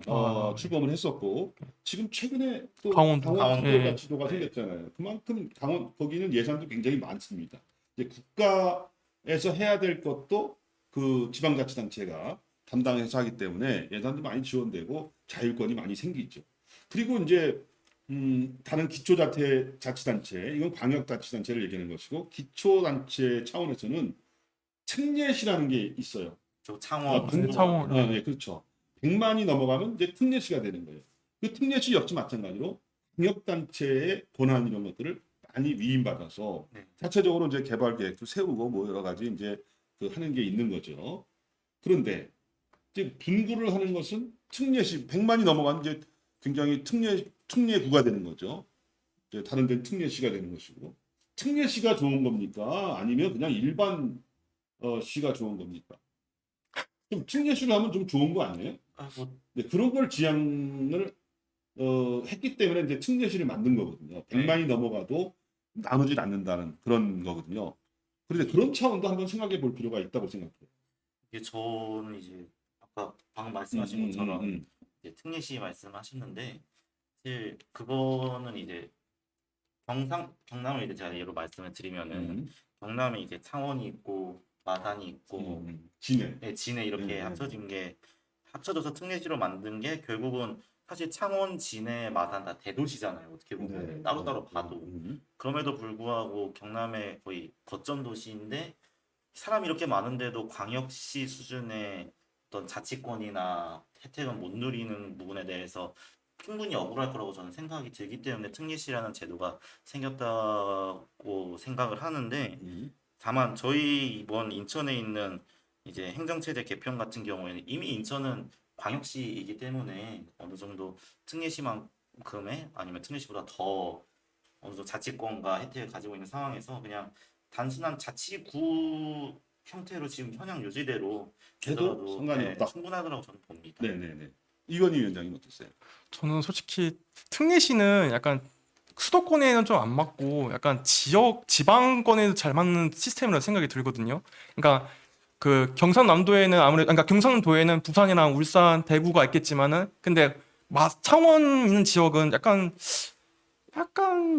출범을 했었고 지금 최근에 또 강원도. 강원특별자치도가 생겼잖아요. 그만큼 거기는 예산도 굉장히 많습니다. 이제 국가에서 해야 될 것도 그 지방자치단체가 담당해서 하기 때문에 예산도 많이 지원되고 자율권이 많이 생기죠. 그리고 이제 다른 기초자치단체, 이건 광역자치단체를 얘기하는 것이고 기초단체 차원에서는 특례시라는 게 있어요. 저 창원, 창원. 네, 그렇죠. 100만이 넘어가면 이제 특례시가 되는 거예요. 그 특례시 역시 마찬가지로 광역단체의 권한 이런 것들을 많이 위임받아서 네. 자체적으로 이제 개발 계획도 세우고 뭐 여러 가지 이제 그 하는 게 있는 거죠. 그런데 이제 분구를 하는 것은 특례시 100만이 넘어가면 이제 굉장히 특례구가 되는 거죠. 이제 다른 데는 특례시가 되는 것이고 특례시가 좋은 겁니까? 아니면 그냥 일반 시가 좋은 겁니까? 좀 특례시를 하면 좀 좋은 거 아니에요? 뭐, 네, 그런 걸 지향을 했기 때문에 이제 특례시를 만든 거거든요. 100만이 넘어가도 나누질 않는다는 그런 거거든요. 그런데 그런 차원도 한번 생각해 볼 필요가 있다고 생각해요. 이게 저는 이제 아까 방금 말씀하신 것처럼 음. 이제 특례시 말씀하셨는데 사실 그거는 이제 경남을 이제 제가 예로 말씀을 드리면은 음. 경남에 이제 창원이 있고 마산이 있고 진해. 네, 진해 이렇게 네, 네, 합쳐진 게 합쳐져서 특례시로 만든 게 결국은 사실 창원, 진해, 마산 다 대도시잖아요. 어떻게 보면 네, 따로따로 네, 봐도 음. 그럼에도 불구하고 경남의 거의 거점 도시인데 사람이 이렇게 많은데도 광역시 수준의 어떤 자치권이나 혜택은 못 누리는 부분에 대해서 충분히 억울할 거라고 저는 생각이 들기 때문에 특례시라는 제도가 생겼다고 생각을 하는데 음. 다만 저희 이번 인천에 있는 이제 행정체제 개편 같은 경우에는 이미 인천은 광역시이기 때문에 어느 정도 특례시만큼의 아니면 특례시보다 더 어느 정도 자치권과 혜택을 가지고 있는 상황에서 그냥 단순한 자치구 형태로 지금 현행 유지대로 해도 되더라도 상관이 없다. 충분하다고 저는 봅니다. 네네네. 이건희 위원장님 어떠세요? 저는 솔직히 특례시는 약간 수도권에는 좀 안 맞고 약간 지방권에도 잘 맞는 시스템이라고 생각이 들거든요. 그러니까 그 경상남도에는 아무래도 그러니까 경상도에는 부산이랑 울산, 대구가 있겠지만은 근데 창원 있는 지역은 약간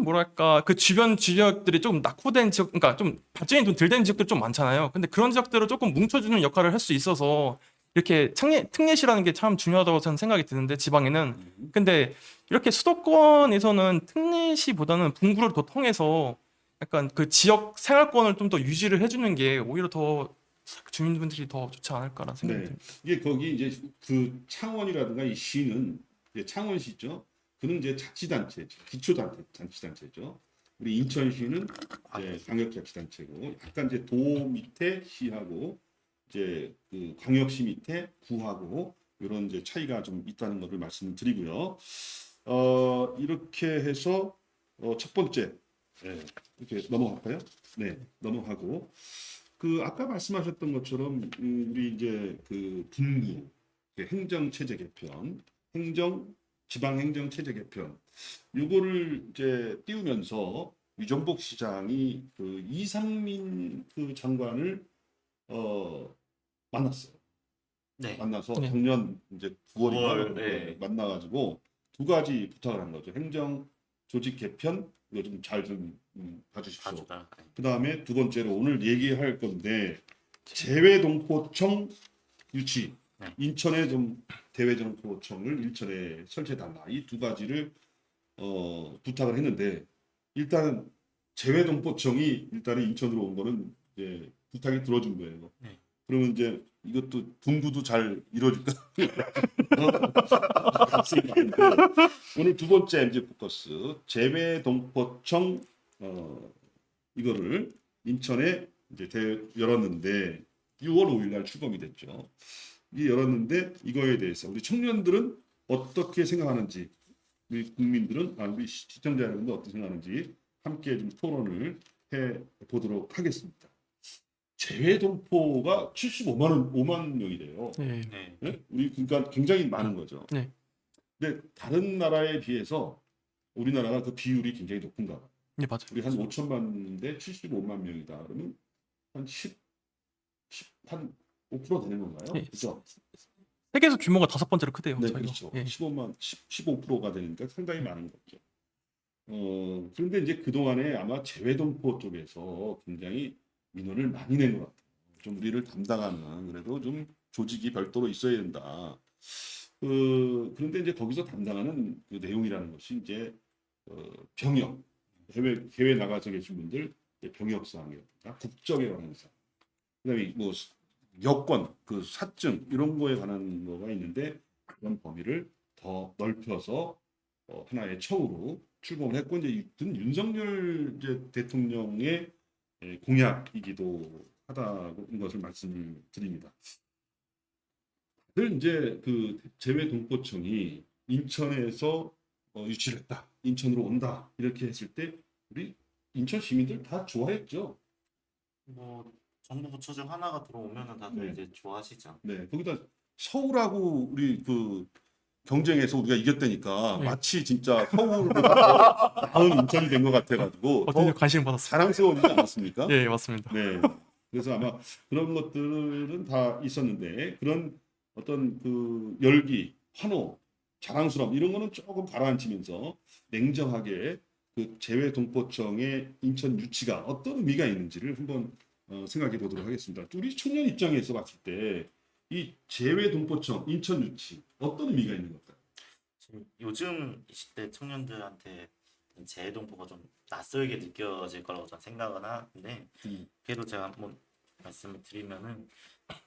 뭐랄까 그 주변 지역들이 조금 낙후된 지역, 그러니까 좀 발전이 좀 덜 된 지역들 좀 많잖아요. 근데 그런 지역들을 조금 뭉쳐주는 역할을 할 수 있어서 이렇게 특례시라는 게 참 중요하다고 저는 생각이 드는데 지방에는 근데 이렇게 수도권에서는 특례시보다는 분구를 더 통해서 약간 그 지역 생활권을 좀 더 유지를 해주는 게 오히려 더 주민분들이 더 좋지 않을까라는 생각이 네. 듭니다. 이게 거기 이제 그 창원이라든가 이 시는 이제 창원시죠. 그는 이제 자치단체, 기초자치단체죠. 우리 인천시는 이제 광역자치단체고, 약간 이제 도 밑에 시하고 이제 그 광역시 밑에 구하고 이런 이제 차이가 좀 있다는 것을 말씀드리고요. 이렇게 해서 첫 번째 이렇게 넘어갈까요? 네, 넘어가고 그 아까 말씀하셨던 것처럼 우리 이제 그 분구 행정체제 개편, 지방행정체제 개편 요거를 이제 띄우면서 유정복 시장이 그 이상민 그 장관을 만났어요. 네. 만나서 네. 작년 이제 9월인가 9월, 네. 만나가지고 두 가지 부탁을 한 거죠. 행정 조직 개편 이거 좀 잘 좀 봐주십시오. 봐주다. 그 다음에 두 번째로 오늘 얘기할 건데 재외동포청 유치, 네. 인천에 좀 대외동포청을 인천에 설치해달라, 이 두 가지를 부탁을 했는데, 일단 재외동포청이 일단은 인천으로 온 거는 이제 부탁이 들어준 거예요. 네. 그러면 이제 이것도 분구도 잘 이루어질까? 오늘 두 번째 MG 포커스, 재외동포청 이거를 인천에 이제 열었는데 6월 5일 날 출범이 됐죠. 이 열었는데 이거에 대해서 우리 청년들은 어떻게 생각하는지, 우리 국민들은, 우리 시청자 여러분들 어떻게 생각하는지 함께 좀 토론을 해 보도록 하겠습니다. 재외동포가 5만 명이래요. 네. 네. 네? 우리 그러니까 굉장히 많은 거죠. 네. 근데 다른 나라에 비해서 우리나라가 그 비율이 굉장히 높은가 봐요. 네, 맞아요. 우리 한 5천만인데 75만 명이다. 그러면 한 5% 되는 건가요? 네. 그렇죠? 세계에서 규모가 5번째로 크대요. 네, 저희가. 그렇죠. 예. 15%가 되니까 상당히 많은 거죠. 그런데 이제 그동안에 아마 재외동포 쪽에서 굉장히 민원을 많이 낸 것 같아요. 좀 우리를 담당하는, 그래도 좀 조직이 별도로 있어야 된다. 그런데 이제 거기서 담당하는 그 내용이라는 것이 이제 병역, 해외 나가서 계신 분들 병역 사항이라든가 국적에 관한 사항, 그다음에 뭐 여권, 그 사증 이런 거에 관한 거가 있는데, 그런 범위를 더 넓혀서 하나의 청으로 출범을 했고, 이제 윤석열 이제 대통령의 공약이기도 하다는 것을 말씀드립니다. 늘 이제 그 재외동포청이 인천에서 유치를 했다, 인천으로 온다 이렇게 했을 때 우리 인천 시민들 다 좋아했죠. 뭐 정부 부처 중 하나가 들어오면은 다들 네. 이제 좋아하시죠. 네, 거기다 서울하고 우리 그 경쟁에서 우리가 이겼다니까 네. 마치 진짜 서울보다 더 나은 인천이 된 것 같아가지고 어떤 더 관심 받았어요. 자랑스러워지지 않았습니까? 예, 맞습니다. 네. 그래서 아마 그런 것들은 다 있었는데, 그런 어떤 그 열기, 환호, 자랑스러움 이런 거는 조금 가라앉히면서 냉정하게 그 재외동포청의 인천 유치가 어떤 의미가 있는지를 한번 생각해 보도록 하겠습니다. 우리 청년 입장에서 봤을 때 이 재외동포청 인천 유치 어떤 의미가 있는 걸까요? 지금 요즘 20대 청년들한테 재해동포가 좀 낯설게 느껴질 거라고 저는 생각은 하는데, 그래도 제가 한번 말씀을 드리면은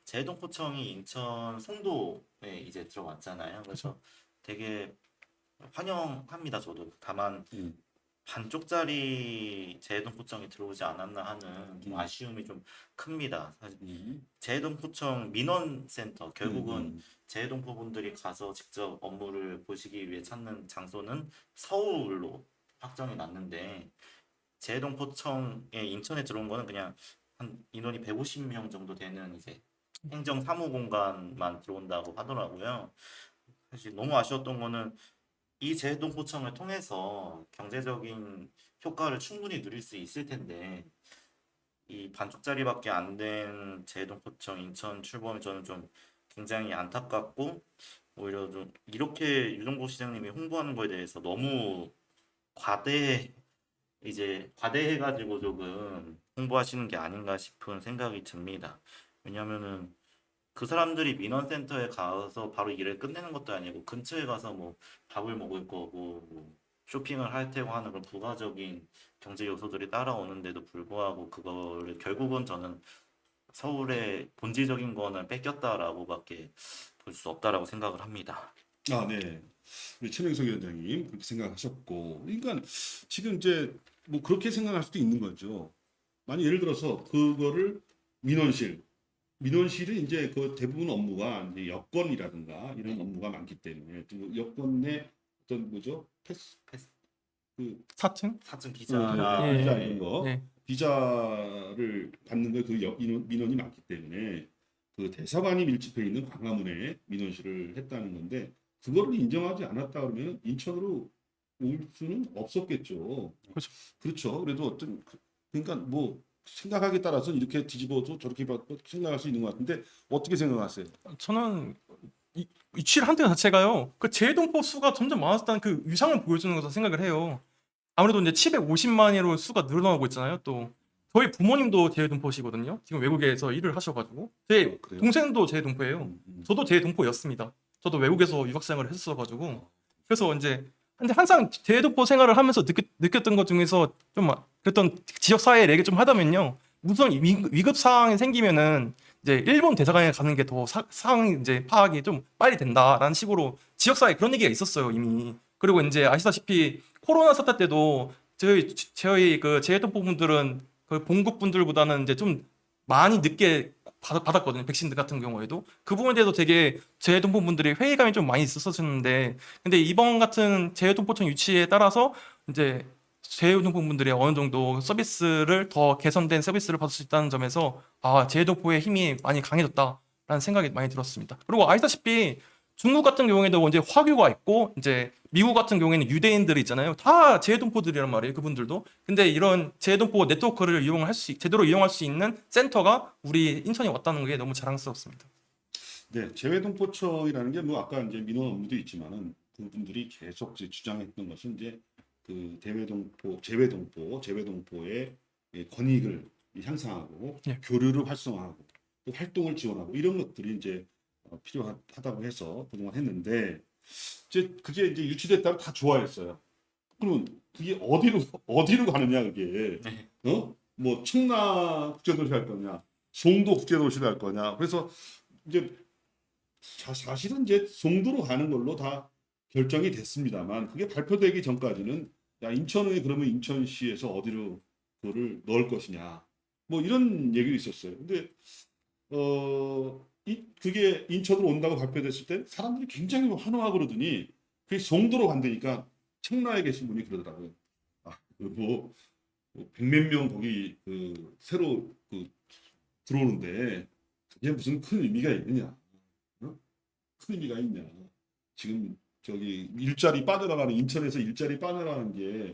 재해동포청이 인천 송도에 이제 들어왔잖아요. 그래서 되게 환영합니다. 저도. 다만 반쪽짜리 재해동포청이 들어오지 않았나 하는 좀 아쉬움이 좀 큽니다. 사실 재해동포청 민원센터, 결국은 재해동포분들이 가서 직접 업무를 보시기 위해 찾는 장소는 서울로 확정이 났는데, 재해동포청에 인천에 들어온 거는 그냥 한 인원이 150명 정도 되는 이제 행정 사무 공간만 들어온다고 하더라고요. 사실 너무 아쉬웠던 거는 이 재해동포청을 통해서 경제적인 효과를 충분히 누릴 수 있을 텐데, 이 반쪽짜리밖에 안 된 재해동포청 인천 출범이 저는 좀 굉장히 안타깝고, 오히려 좀 이렇게 유동국 시장님이 홍보하는 거에 대해서 너무 과대해가지고 조금 홍보하시는 게 아닌가 싶은 생각이 듭니다. 왜냐면은 그 사람들이 민원센터에 가서 바로 일을 끝내는 것도 아니고 근처에 가서 뭐 밥을 먹을 거고 뭐 쇼핑을 할 테고 하는 그런 부가적인 경제 요소들이 따라오는데도 불구하고 그거를 결국은 저는 서울의 본질적인 거는 뺏겼다라고밖에 볼 수 없다라고 생각을 합니다. 아, 네. 우리 최명석 위원장님 그렇게 생각하셨고, 그러니까 지금 이제 뭐 그렇게 생각할 수도 있는 거죠. 만약 예를 들어서 그거를 민원실은 이제 그 대부분 업무가 이제 여권이라든가 이런 업무가 많기 때문에, 또 여권의 어떤 뭐죠? 패스 그 사층? 사증 비자 기자나 예. 이런 거, 네. 비자를 받는 거 그 민원이 많기 때문에 그 대사관이 밀집해 있는 광화문에 민원실을 했다는 건데, 그거를 인정하지 않았다 그러면 인천으로 올 수는 없었겠죠. 그렇죠. 그렇죠. 그래도 어떤 그러니까 뭐 생각하기에 따라서 이렇게 뒤집어도 저렇게 생각할 수 있는 것 같은데, 어떻게 생각하세요? 저는 유치를 한 데 자체가요. 그 재해동포 수가 점점 많아졌다는 그 위상을 보여주는 것으로 생각을 해요. 아무래도 이제 750만으로 수가 늘어나고 있잖아요. 또 저희 부모님도 제해동포시거든요. 지금 외국에서 일을 하셔가지고 제 그래요? 동생도 제해동포예요. 음. 저도 제해동포였습니다. 저도 외국에서 유학 생활을 했었어가지고 그래서 이제 근데 항상 제해동포 생활을 하면서 느꼈던 것 중에서 좀 그랬던 지역 사회 얘기 좀 하다면요. 무슨 위급 상황이 생기면은 이제 일본 대사관에 가는 게 더 상황 이제 파악이 좀 빨리 된다라는 식으로 지역 사회에 그런 얘기가 있었어요 이미. 그리고 이제 아시다시피 코로나 사태 때도 저희 그 제해동포 분들은 그 본국 분들보다는 이제 좀 많이 늦게 받았거든요. 백신 같은 경우에도 그 부분에 대해서 되게 재해동포 분들이 회의감이 좀 많이 있었었는데 근데 이번 같은 재해동포청 유치에 따라서 이제 재해동포 분들이 어느 정도 서비스를 더 개선된 서비스를 받을 수 있다는 점에서 재해동포의 힘이 많이 강해졌다라는 생각이 많이 들었습니다. 그리고 아시다시피 중국 같은 경우에도 이제 화교가 있고 이제 미국 같은 경우에는 유대인들이 있잖아요. 다 재해동포들이란 말이에요. 그분들도. 근데 이런 재해동포 네트워크를 제대로 이용할 수 있는 센터가 우리 인천에 왔다는 게 너무 자랑스럽습니다. 네, 재외동포처이라는 게 뭐 아까 이제 민원 업무도 있지만은 그분들이 계속 이제 주장했던 것은 이제 그 재외동포의 권익을 향상하고 예. 교류를 활성화하고 또 활동을 지원하고 이런 것들이 이제 필요하다고 해서 그동안 했는데 이제 그게 이제 유치됐다면 다 좋아했어요. 그러면 그게 어디로 가느냐 그게 네. 뭐 청라 국제도시 할 거냐 송도 국제도시를 할 거냐 그래서 이제 사실은 이제 송도로 가는 걸로 다 결정이 됐습니다만 그게 발표되기 전까지는 야 인천에 그러면 인천시에서 어디로 그거를 넣을 것이냐 뭐 이런 얘기도 있었어요. 근데 그게 인천으로 온다고 발표됐을 때 사람들이 굉장히 환호하고 그러더니 그게 송도로 간다니까 청라에 계신 분이 그러더라고요. 뭐 백몇 명 거기 그 새로 그 들어오는데 그게 무슨 큰 의미가 있느냐? 큰 의미가 있냐? 지금 저기 일자리 빠져나가는 인천에서 일자리 빠져나가는 게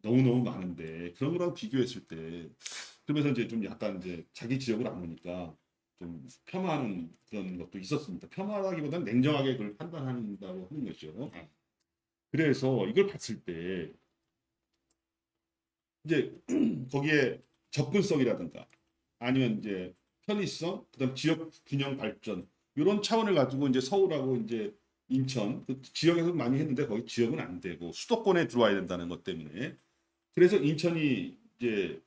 너무너무 많은데 그런 거랑 비교했을 때 그러면서 이제 좀 약간 이제 자기 지역을 안 오니까 좀 폄하하는 그런 것도 있었습니다. 폄하하기보다는 냉정하게 그걸 판단한다고 하는 거죠. 그래서 이걸 봤을 때 이제 거기에 접근성이라든가 아니면 이제 편의성, 그다음 지역 균형 발전 이런 차원을 가지고 이제 서울하고 이제 인천 그 지역에서 많이 했는데 거기 지역은 안 되고 수도권에 들어와야 된다는 것 때문에 그래서 인천이 이제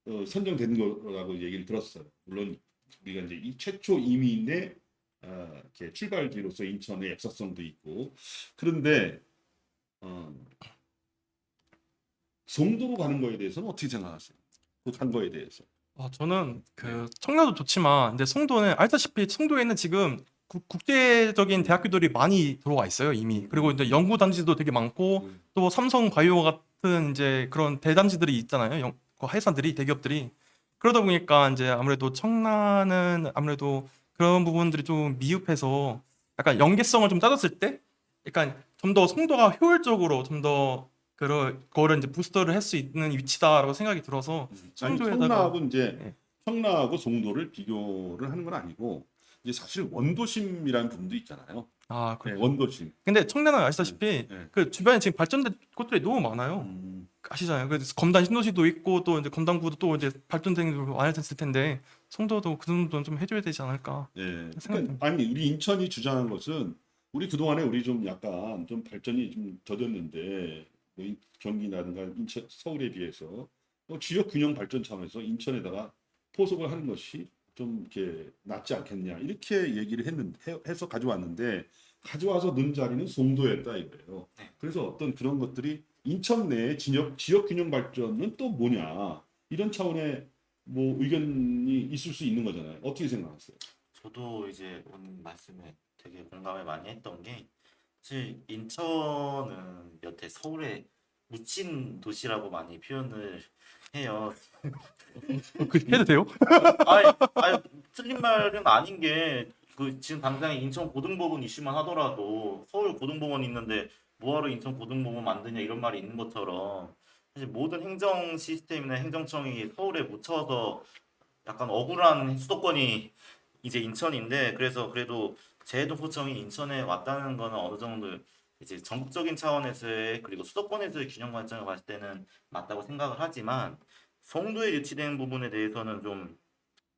선정된 거라고 얘기를 들었어요. 물론 우리가 이제 이 최초 이민의 이렇게 출발지로서 인천의 역사성도 있고 그런데 송도로 가는 거에 대해서는 어떻게 생각하세요? 그 간 거에 대해서. 저는 그 청라도 좋지만 근데 송도는 알다시피 송도에는 지금 국제적인 대학교들이 많이 들어와 있어요 이미. 그리고 이제 연구 단지도 되게 많고 또 삼성 바이오 같은 이제 그런 대단지들이 있잖아요. 그 회사들이 대기업들이 그러다 보니까 이제 아무래도 청라는 아무래도 그런 부분들이 좀 미흡해서 약간 연계성을 좀 따졌을 때 약간 좀 더 송도가 효율적으로 좀 더 그런 거를 이제 부스터를 할 수 있는 위치다라고 생각이 들어서 아니 송도에다가 청라하고 이제 예. 청라하고 송도를 비교를 하는 건 아니고 이제 사실 원도심이라는 부분도 있잖아요. 네, 그렇죠. 원도심. 근데 청라는 아시다시피 네. 그 주변에 지금 발전된 곳들이 너무 많아요. 아시잖아요. 그래서 검단 신도시도 있고 또 이제 검단구도 또 이제 발전된 게 많이 됐을 텐데 송도도 그 정도는 좀 해줘야 되지 않을까 예. 그러니까 생각합니다. 아니 우리 인천이 주장한 것은 우리 그동안에 우리 좀 약간 좀 발전이 좀 더뎠는데 뭐 경기라든가 인천 서울에 비해서 지역 균형 발전 차원에서 인천에다가 포석을 하는 것이 좀 이렇게 낫지 않겠냐 이렇게 얘기를 해서 가져왔는데 가져와서 넣은 자리는 송도였다 이거예요. 그래서 어떤 그런 것들이 인천 내에 지역 균형 발전은 또 뭐냐 이런 차원의 뭐 의견이 있을 수 있는 거잖아요. 어떻게 생각하세요? 저도 이제 오늘 말씀에 되게 공감을 많이 했던 게 사실 인천은 여태 서울의 묻힌 도시라고 많이 표현을 해요. 해도 돼요? 아니 틀린 말은 아닌 게 그 지금 당장 인천 고등법원 이슈만 하더라도 서울 고등법원 있는데 뭐하러 인천 고등법원 만드냐 이런 말이 있는 것처럼 사실 모든 행정 시스템이나 행정청이 서울에 묻혀서 약간 억울한 수도권이 이제 인천인데 그래서 그래도 재해동포청이 인천에 왔다는 거는 어느 정도 이제 전국적인 차원에서의 그리고 수도권에서의 균형 관점을 봤을 때는 맞다고 생각을 하지만 송도에 유치된 부분에 대해서는 좀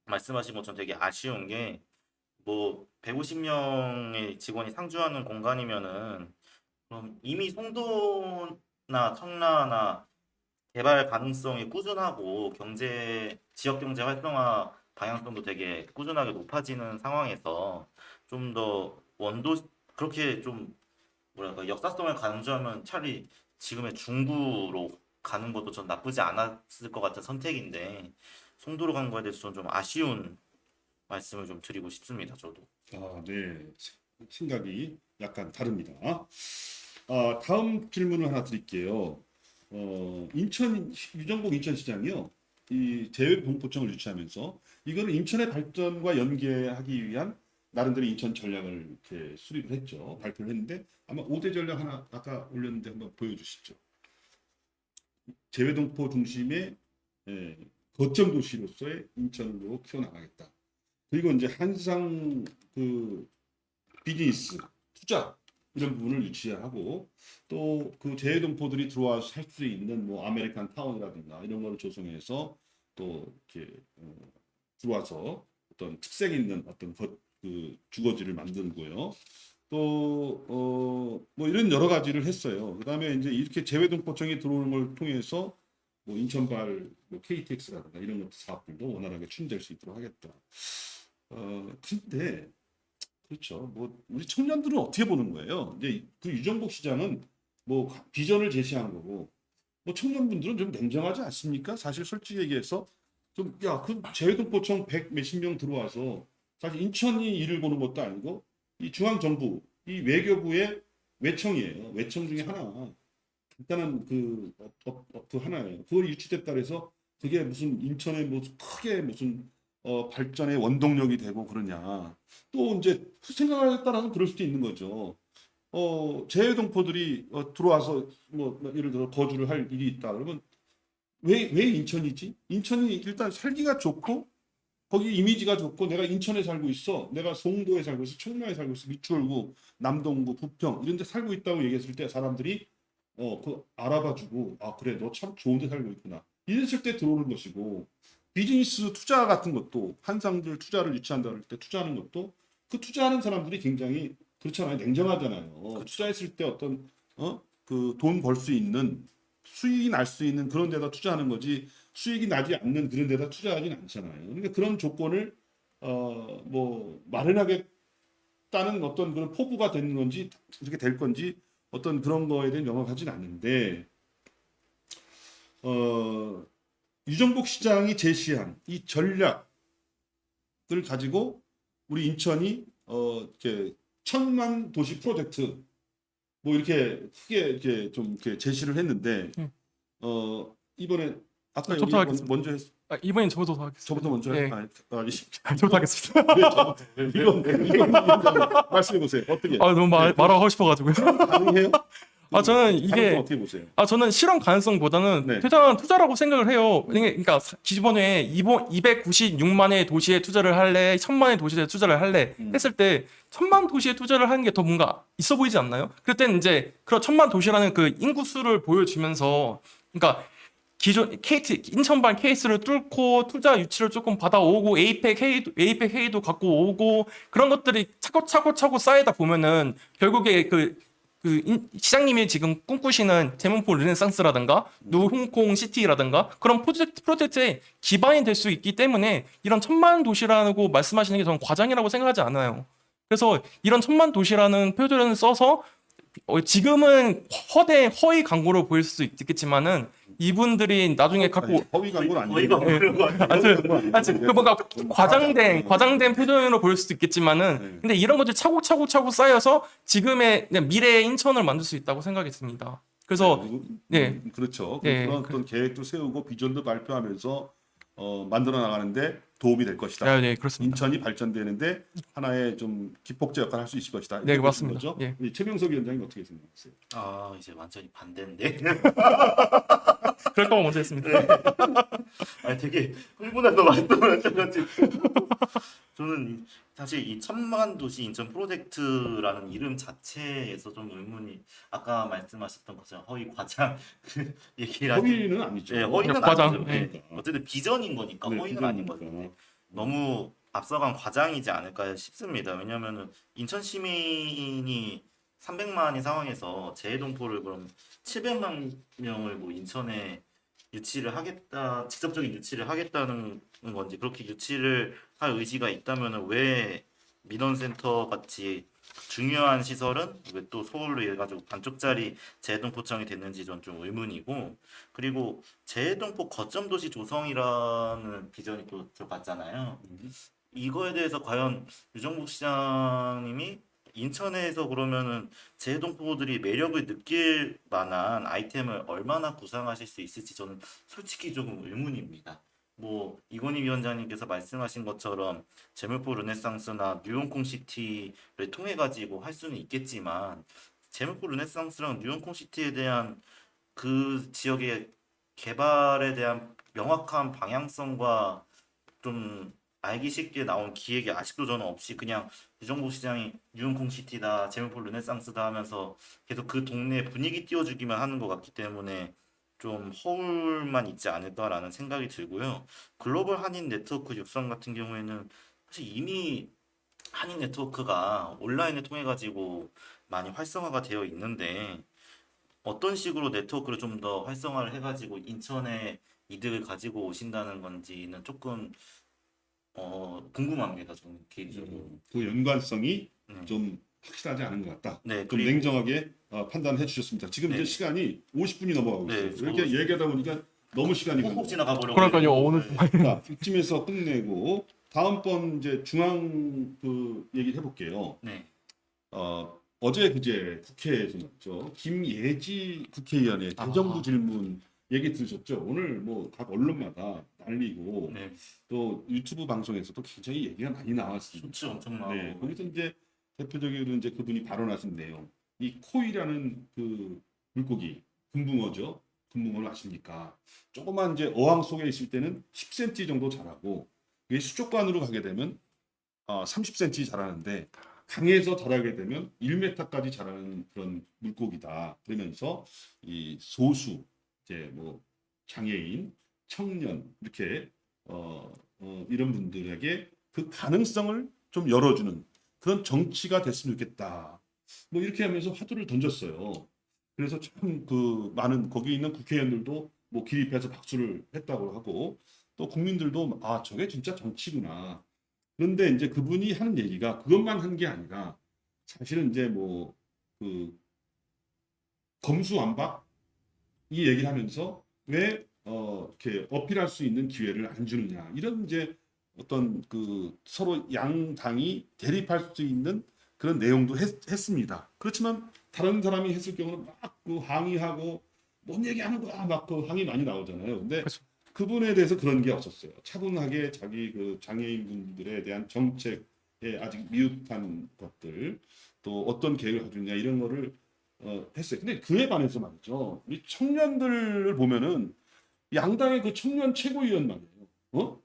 말씀하신 것처럼 되게 아쉬운 게 뭐 150명의 직원이 상주하는 공간이면은 그럼 이미 송도나 청라나 개발 가능성이 꾸준하고 지역 경제 활성화 방향성도 되게 꾸준하게 높아지는 상황에서 좀 더 원도 그렇게 좀 뭐랄까 역사성을 강조하면 차라리 지금의 중구로 가는 것도 전 나쁘지 않았을 것 같은 선택인데 송도로 간 거에 대해서 저는 좀 아쉬운 말씀을 좀 드리고 싶습니다. 저도. 아, 네. 생각이 약간 다릅니다. 다음 질문을 하나 드릴게요. 유정복 인천시장이요. 이 재외동포청을 유치하면서 이거는 인천의 발전과 연계하기 위한 나름대로 인천 전략을 이렇게 수립을 했죠. 발표를 했는데 아마 5대 전략 하나 아까 올렸는데 한번 보여주시죠. 재외동포 중심의 거점 도시로서의 인천으로 키워나가겠다. 그리고 이제 한상 그 비즈니스, 투자 이런 부분을 유치하고 또 그 재외동포들이 들어와서 살 수 있는 뭐 아메리칸 타운이라든가 이런 거를 조성해서 또 이렇게 들어와서 어떤 특색 있는 어떤 그 주거지를 만들고요. 또 뭐 이런 여러 가지를 했어요. 그다음에 이제 이렇게 재외동포청이 들어오는 걸 통해서 뭐 인천발 뭐 KTX라든가 이런 것도 사업들도 원활하게 추진될 수 있도록 하겠다. 근데 그렇죠. 뭐 우리 청년들은 어떻게 보는 거예요? 이제 그 유정복 시장은 뭐 비전을 제시한 거고 뭐 청년분들은 좀 냉정하지 않습니까? 사실 솔직히 얘기해서 좀 야 그 재외동포청 100 몇십 명 들어와서 사실 인천이 일을 보는 것도 아니고 이 중앙정부 이 외교부의 외청이에요. 외청 중에 하나. 간단한 그 하나예요. 그걸 유치됐다 그래서 그게 무슨 인천에 뭐 크게 무슨 발전의 원동력이 되고 그러냐. 또 이제 생각에 따라서 그럴 수도 있는 거죠. 재외동포들이 들어와서 뭐 예를 들어 거주를 할 일이 있다. 그러면 왜 인천이지? 인천이 일단 살기가 좋고 거기 이미지가 좋고 내가 인천에 살고 있어. 내가 송도에 살고 있어. 청라에 살고 있어. 미추홀구, 남동구, 부평 이런 데 살고 있다고 얘기했을 때 사람들이 그 알아봐주고 아 그래 너 참 좋은 데 살고 있구나. 이랬을 때 들어오는 것이고 비즈니스 투자 같은 것도 한상들 투자를 유치한다 그럴 때 투자하는 것도 그 투자하는 사람들이 굉장히 그렇잖아요. 냉정하잖아요. 투자했을 때 어떤 그 돈 벌 수 있는 수익이 날 수 있는 그런 데다 투자하는 거지 수익이 나지 않는 그런 데다 투자하진 않잖아요. 그러니까 그런 조건을 뭐 마련하겠다는 어떤 그런 포부가 되는 건지 이렇게 될 건지 어떤 그런 거에 대한 명확하진 않는데 유정복 시장이 제시한 이 전략을 가지고 우리 인천이 이렇게 1000만 도시 프로젝트 뭐 이렇게 크게 이렇게 좀 이렇게 제시를 했는데 이번에 아까 여기 저부터 하겠습니다. 먼저 이번엔 저부터 하겠습니다. 저부터 먼저 예. 저부터 하겠습니다. 이건 말씀해 보세요. 어떻게? 너무 말하고 싶어가지고요. 가능해요? 저는 이게 가능성 어떻게 보세요? 저는 실험 가능성보다는 네. 대단한 투자라고 생각을 해요. 그러니까 기존에 296만의 도시에 투자를 할래, 1000만의 도시에 투자를 할래 했을 때 1000만 도시에 투자를 하는 게 더 뭔가 있어 보이지 않나요? 그럴 때는 이제 그런 1000만 도시라는 그 인구 수를 보여주면서 그러니까 기존 인천발 케이스를 뚫고 투자 유치를 조금 받아오고 에이펙 회의도 갖고 오고 그런 것들이 차고 쌓이다 보면은 결국에 시장님이 지금 꿈꾸시는 제문포 르네상스라든가 누홍콩 시티라든가 그런 프로젝트에 기반이 될 수 있기 때문에 이런 1000만 도시라고 말씀하시는 게 저는 과장이라고 생각하지 않아요. 그래서 이런 1000만 도시라는 표현을 써서 지금은 허위 광고로 보일 수 있겠지만은 이분들이 나중에 갖고 허위 광고는 거의가 아니에요. 모르는 거 아니에요? 그 뭔가 과장된 표현으로 보일 수도 있겠지만은 근데 이런 것들이 차곡차곡 쌓여서 지금의 그냥 미래의 인천을 만들 수 있다고 생각했습니다. 그래서 그렇죠. 네, 그런 어떤 계획도 세우고 비전도 발표하면서 만들어 나가는데 도움이 될 것이다. 네, 그렇습니다. 인천이 발전되는데 하나의 좀 기폭제 역할을 할 수 있을 것이다. 네, 이렇게 보시는 맞습니다. 거죠? 예. 최명석 위원장님 어떻게 생각하세요? 이제 완전히 반대인데. 그럴 거면 먼저 했습니다. 아니 되게 흥분해서 말씀을 하셔가지고 저는 사실 이 천만 도시 인천 프로젝트라는 이름 자체에서 좀 의문이 아까 말씀하셨던 것처럼 허위 과장 그 얘기를 허위는 아니죠. 네, 허위는 과장, 아니죠. 네. 네. 어쨌든 비전인 거니까 네, 허위는 아닌 비전이니까. 거죠. 너무 앞서간 과장이지 않을까 싶습니다. 왜냐면은 인천 시민이 300만인 상황에서 재해동포를 그럼 700만 명을 뭐 인천에 유치를 하겠다, 직접적인 유치를 하겠다는 건지 그렇게 유치를 할 의지가 있다면은 왜 민원센터 같이 중요한 시설은 왜 또 서울로 해가지고 반쪽짜리 재해동포청이 됐는지 전 좀 의문이고 그리고 재해동포 거점 도시 조성이라는 비전이 또 들어갔잖아요. 이거에 대해서 과연 유정복 시장님이 인천에서 그러면은 재해동포들이 매력을 느낄 만한 아이템을 얼마나 구상하실 수 있을지 저는 솔직히 조금 의문입니다. 뭐 이건희 위원장님께서 말씀하신 것처럼 제물포 르네상스나 뉴홍콩 시티를 통해 가지고 할 수는 있겠지만 제물포 르네상스랑 뉴홍콩 시티에 대한 그 지역의 개발에 대한 명확한 방향성과 좀 알기 쉽게 나온 기획이 아직도 저는 없이 그냥 유정복 시장이 뉴홍콩 시티다, 제물포 르네상스다 하면서 계속 그 동네 분위기 띄워주기만 하는 것 같기 때문에 좀 허울만 있지 않을까라는 생각이 들고요. 글로벌 한인 네트워크 육성 같은 경우에는 사실 이미 한인 네트워크가 온라인을 통해 가지고 많이 활성화가 되어 있는데 어떤 식으로 네트워크를 좀 더 활성화를 해가지고 인천에 이득을 가지고 오신다는 건지는 조금 궁금합니다. 저는 개인적으로. 그 연관성이 네. 좀 확실하지 않은 것 같다. 네, 좀 그리고 냉정하게 판단해 주셨습니다. 지금 네. 이제 시간이 50분이 넘어가고 네, 있어요. 저도 이렇게 얘기하다 보니까 너무 시간이 훅훅 가네요. 지나가 버려. 그러니까요, 오늘 자, 이쯤에서 끝내고 다음번 이제 중앙 그 얘기를 해볼게요. 네, 어제 그제 국회에서 났죠. 김예지 국회의원의 대정부 아. 질문 얘기 들으셨죠? 오늘 뭐 각 언론마다 난리고 네, 또 유튜브 방송에서도 굉장히 얘기가 많이 나왔습니다. 수치 엄청 나오고. 네, 거기서 이제 대표적으로 이제 그분이 발언하신 내용, 이 코이라는 그 물고기, 금붕어죠. 금붕어를 아십니까? 조그만 이제 어항 속에 있을 때는 10cm 정도 자라고, 이게 수족관으로 가게 되면 30cm 자라는데 강에서 자라게 되면 1m까지 자라는 그런 물고기다. 그러면서 이 소수 이제 뭐 장애인, 청년 이렇게 이런 분들에게 그 가능성을 좀 열어주는 그런 정치가 됐으면 좋겠다. 뭐 이렇게 하면서 화두를 던졌어요. 그래서 참 그 많은 거기 있는 국회의원들도 뭐 기립해서 박수를 했다고 하고 또 국민들도 아 저게 진짜 정치구나. 그런데 이제 그분이 하는 얘기가 그것만 한 게 아니라 사실은 이제 뭐 그 검수완박 이 얘기를 하면서 왜 이렇게 어필할 수 있는 기회를 안 주느냐 이런 이제 어떤 그 서로 양 당이 대립할 수 있는 그런 내용도 했습니다. 그렇지만 다른 사람이 했을 경우는 막 그 항의하고 뭔 얘기하는 거야 막 그 항의 많이 나오잖아요. 근데 그렇죠. 그분에 대해서 그런 게 없었어요. 차분하게 자기 그 장애인 분들에 대한 정책에 아직 미흡한 것들 또 어떤 계획을 가지느냐 이런 거를 했어요. 근데 그에 반해서 말이죠. 우리 청년들을 보면은 양당의 그 청년 최고위원 말이에요.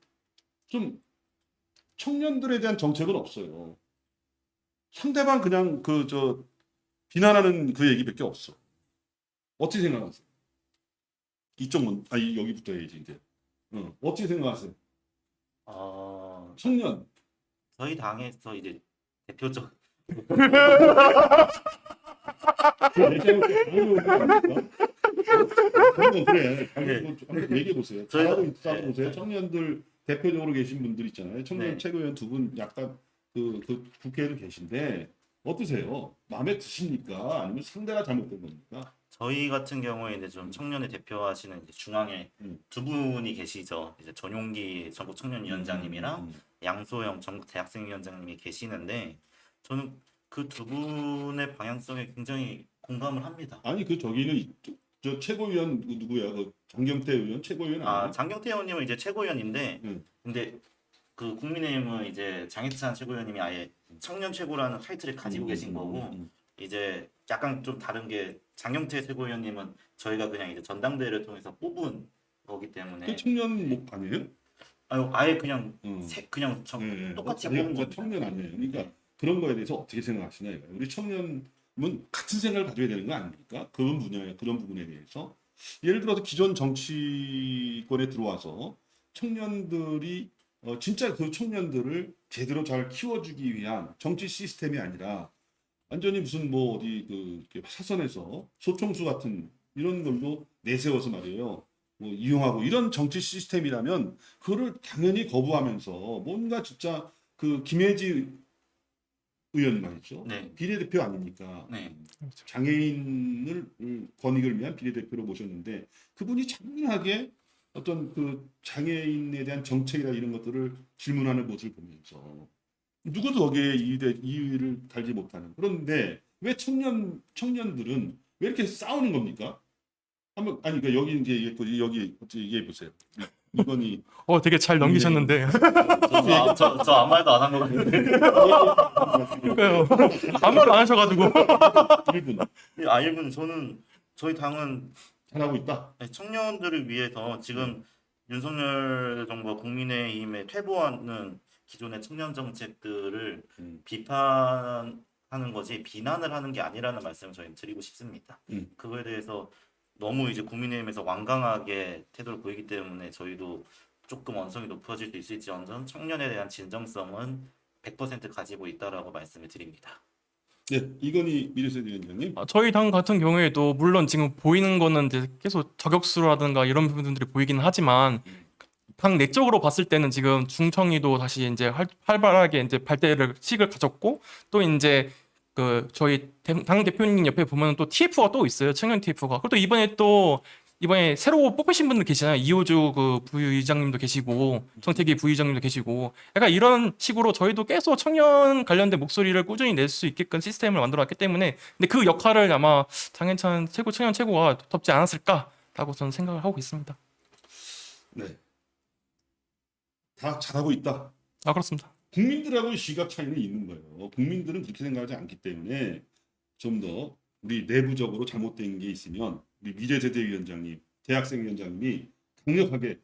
좀 청년들에 대한 정책은 없어요. 상대방 그냥 그 저 비난하는 그 얘기밖에 없어. 어떻게 생각하세요? 여기부터 해야지 이제. 어떻게 생각하세요? 청년. 저희 당에서 이제 대표적 그래. 네. 한번 얘기해 보세요. 저희가- 잘하고 있다고 네. 보세요. 청년들 대표적으로 계신 분들 있잖아요. 청년 네. 최고위원 두 분 약간 그 국회에도 계신데 어떠세요? 마음에 드십니까? 아니면 상대가 잘못된 겁니까? 저희 같은 경우에는 좀 청년을 대표하시는 이제 중앙에 음. 두 분이 계시죠. 이제 전용기 전국 청년위원장님이랑 양소영 전국 대학생위원장님이 계시는데 저는 그 두 분의 방향성에 굉장히 공감을 합니다. 아니 그 저기는 저 최고위원 그 누구야? 그 장경태 의원 최고위원 아니에요? 장경태 의원님은 이제 최고위원인데 음. 근데 그 국민의힘은 이제 장해찬 최고위원님이 아예 청년 최고라는 타이틀을 가지고 계신 거고 이제 약간 좀 다른 게 장영태 최고위원님은 저희가 그냥 이제 전당대회를 통해서 뽑은 거기 때문에 그 청년 목 아니에요? 아예 그냥 음. 그냥 예, 예. 똑같이 아니, 뽑은 그러니까 겁니다. 청년 아니에요. 그러니까 그런 거에 대해서 어떻게 생각하시냐 이거예요. 우리 청년은 같은 생각을 가져야 되는 거 아닙니까? 그런 분야에 그런 부분에 대해서 예를 들어서 기존 정치권에 들어와서 청년들이 진짜 그 청년들을 제대로 잘 키워주기 위한 정치 시스템이 아니라 완전히 무슨 뭐 어디 그 이렇게 사선에서 소총수 같은 이런 걸로 내세워서 말이에요. 뭐 이용하고 이런 정치 시스템이라면 그거를 당연히 거부하면서 뭔가 진짜 그 김혜지 의원 말이죠. 네. 비례대표 아닙니까? 네. 장애인을 권익을 위한 비례대표로 모셨는데 그분이 차분하게 어떤 그 장애인에 대한 정책이나 이런 것들을 질문하는 모습을 보면서 누구도 거기에 이의를 달지 못하는 그런데 왜 청년들은 왜 이렇게 싸우는 겁니까? 한번 아니 그러니까 여기 이제 여기 어떻게 얘기해 보세요. 이건희 되게 잘 넘기셨는데. 저 아무 말도 안 한 것 같은데. 그러니까요. 아무 말도 안 하셔가지고. 1분 아일분 저는 저희 당은 잘하고 있다. 청년들을 위해서 지금 윤석열 정부와 국민의힘에 퇴보하는 기존의 청년 정책들을 비판하는 거지 비난을 하는 게 아니라는 말씀을 저희는 드리고 싶습니다. 그거에 대해서 너무 이제 국민의힘에서 완강하게 태도를 보이기 때문에 저희도 조금 언성이 높아질 수 있을지언정 청년에 대한 진정성은 100% 가지고 있다라고 말씀을 드립니다. 네, 이건희 미래세대위원장님. 저희 당 같은 경우에도 물론 지금 보이는 거는 이제 계속 저격수라든가 이런 부분들이 보이긴 하지만 당 내적으로 봤을 때는 지금 중청이도 다시 이제 활발하게 이제 발대식을 가졌고 또 이제 그 저희 당 대표님 옆에 보면 또 TF가 또 있어요. 청년 TF가. 그리고 또 이번에 새로 뽑히신 분들 계시잖아요. 이호주 그 부의장님도 계시고 정태기 부의장님도 계시고 약간 이런 식으로 저희도 계속 청년 관련된 목소리를 꾸준히 낼 수 있게끔 시스템을 만들어놨기 때문에 근데 그 역할을 아마 장해찬 청년 최고가 덮지 않았을까라고 저는 생각을 하고 있습니다. 네, 다 잘하고 있다. 그렇습니다. 국민들하고 시각 차이는 있는 거예요. 국민들은 그렇게 생각하지 않기 때문에 좀 더 우리 내부적으로 잘못된 게 있으면 우리 미래세대위원장님, 대학생위원장님이 강력하게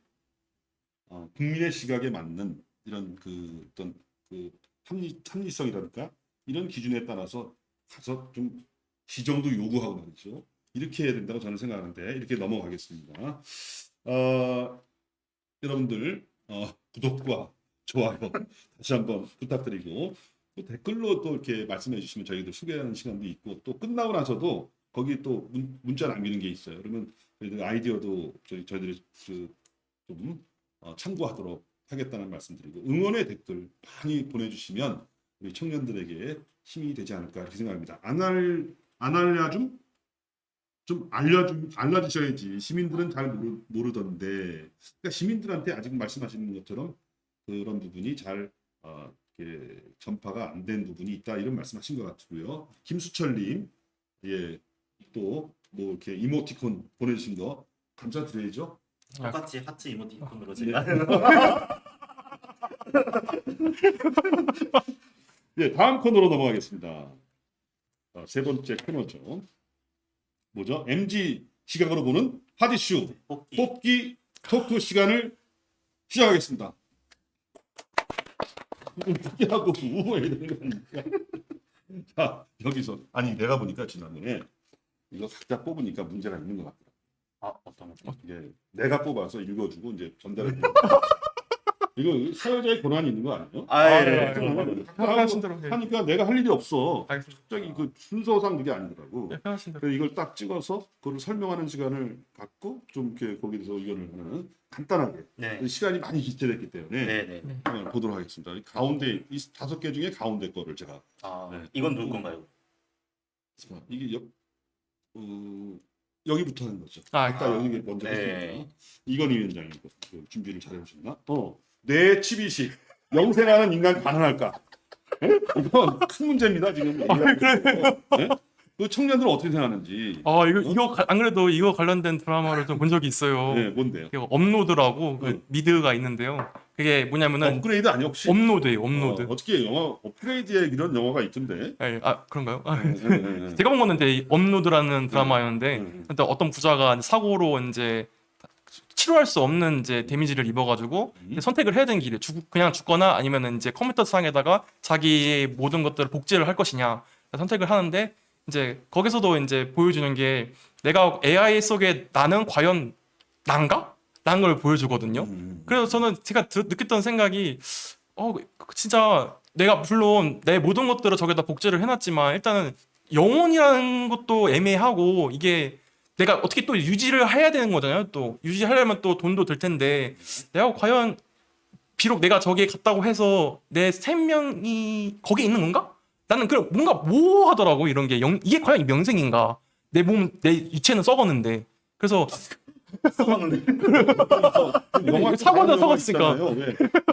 국민의 시각에 맞는 이런 그 어떤 그 합리성이랄까 이런 기준에 따라서 가서 좀 지정도 요구하고 말이죠. 이렇게 해야 된다고 저는 생각하는데 이렇게 넘어가겠습니다. 여러분들 구독과 좋아요 다시 한번 부탁드리고 또 댓글로 또 이렇게 말씀해 주시면 저희도 소개하는 시간도 있고 또 끝나고 나서도 거기 또 문자 남기는 게 있어요. 그러면 저희들 아이디어도 저희들이 좀 참고하도록 하겠다는 말씀드리고 응원의 댓글 많이 보내주시면 우리 청년들에게 힘이 되지 않을까 이렇게 생각합니다. 안 알려줌? 좀 알려주셔야지. 시민들은 잘 모르던데 그러니까 시민들한테 아직 말씀하시는 것처럼 그런 부분이 잘 이렇게 전파가 안 된 부분이 있다 이런 말씀하신 것 같고요. 김수철님, 예, 또 뭐 이렇게 이모티콘 보내주신 거 감사드려야죠. 똑같이 하트 이모티콘으로 네. 제가 네, 다음 코너로 넘어가겠습니다. 세 번째 코너죠. 뭐죠? MG 시각으로 보는 핫 이슈 뽑기 토크 시간을 시작하겠습니다. 뽑기하고 우회해야 되는 거 아닙니까? 자, 여기서 아니 내가 보니까 지난번에 이거 각자 뽑으니까 문제가 있는 것 같더라. 어떤 거? 이게 내가 뽑아서 읽어주고 이제 전달해 주고 이거 사회자의 권한이 있는 거 아니에요? 편하신 대로 해. 하니까 내가 할 일이 없어. 알겠습니다. 갑자기 그 순서상 그게 아니더라고. 네, 편하신 대로. 그래서 이걸 딱 찍어서 그걸 설명하는 시간을 갖고 좀 이렇게 거기서 의견을 하는 간단하게 네. 시간이 많이 지체됐기 때문에 네네. 한번 보도록 하겠습니다. 이 가운데 이 5개 중에 가운데 거를 제가 네. 이건 누구 건가요? 이게 여기부터 하는 거죠. 아, 아까 여기 먼저 네. 했으니까 이건희 위원장님 준비를 잘해오셨나? 내 칩이식 영생하는 인간 가능할까? 에? 이건 큰 문제입니다 지금. 네? 그 청년들은 어떻게 생각하는지. 이거 안 그래도 이거 관련된 드라마를 좀 본 적이 있어요. 네, 뭔데요? 업로드라고 그 미드가 있는데요. 그게 뭐냐면은 업그레이드 아니 혹시? 업로드예요. 업로드. 어떻게 영화 업그레이드에 이런 영화가 있던데? 예, 아 그런가요? 아, 네. 제가 본 거는 이제 업로드라는 드라마였는데 음. 일단 어떤 부자가 사고로 이제 치료할 수 없는 이제 데미지를 입어가지고 음. 선택을 해야 되는 길에 그냥 죽거나 아니면 이제 컴퓨터 상에다가 자기의 모든 것들을 복제를 할 것이냐 선택을 하는데 이제 거기서도 이제 보여주는 게 내가 AI 속에 나는 과연 난가? 라는 걸 보여주거든요. 그래서 저는 제가 느꼈던 생각이 진짜 내가 물론 내 모든 것들을 저기다 복제를 해놨지만 일단은 영혼이라는 것도 애매하고 이게 내가 어떻게 또 유지를 해야 되는 거잖아요. 또 유지하려면 또 돈도 들 텐데 내가 과연 비록 내가 저기에 갔다고 해서 내 생명이 거기 있는 건가? 나는 그 뭔가 모호하더라고 이런 게 이게 과연 명생인가? 내 유체는 썩었는데 그래서 썩었는데. 영화 사고다 다른 영화 썩었으니까. 있잖아요.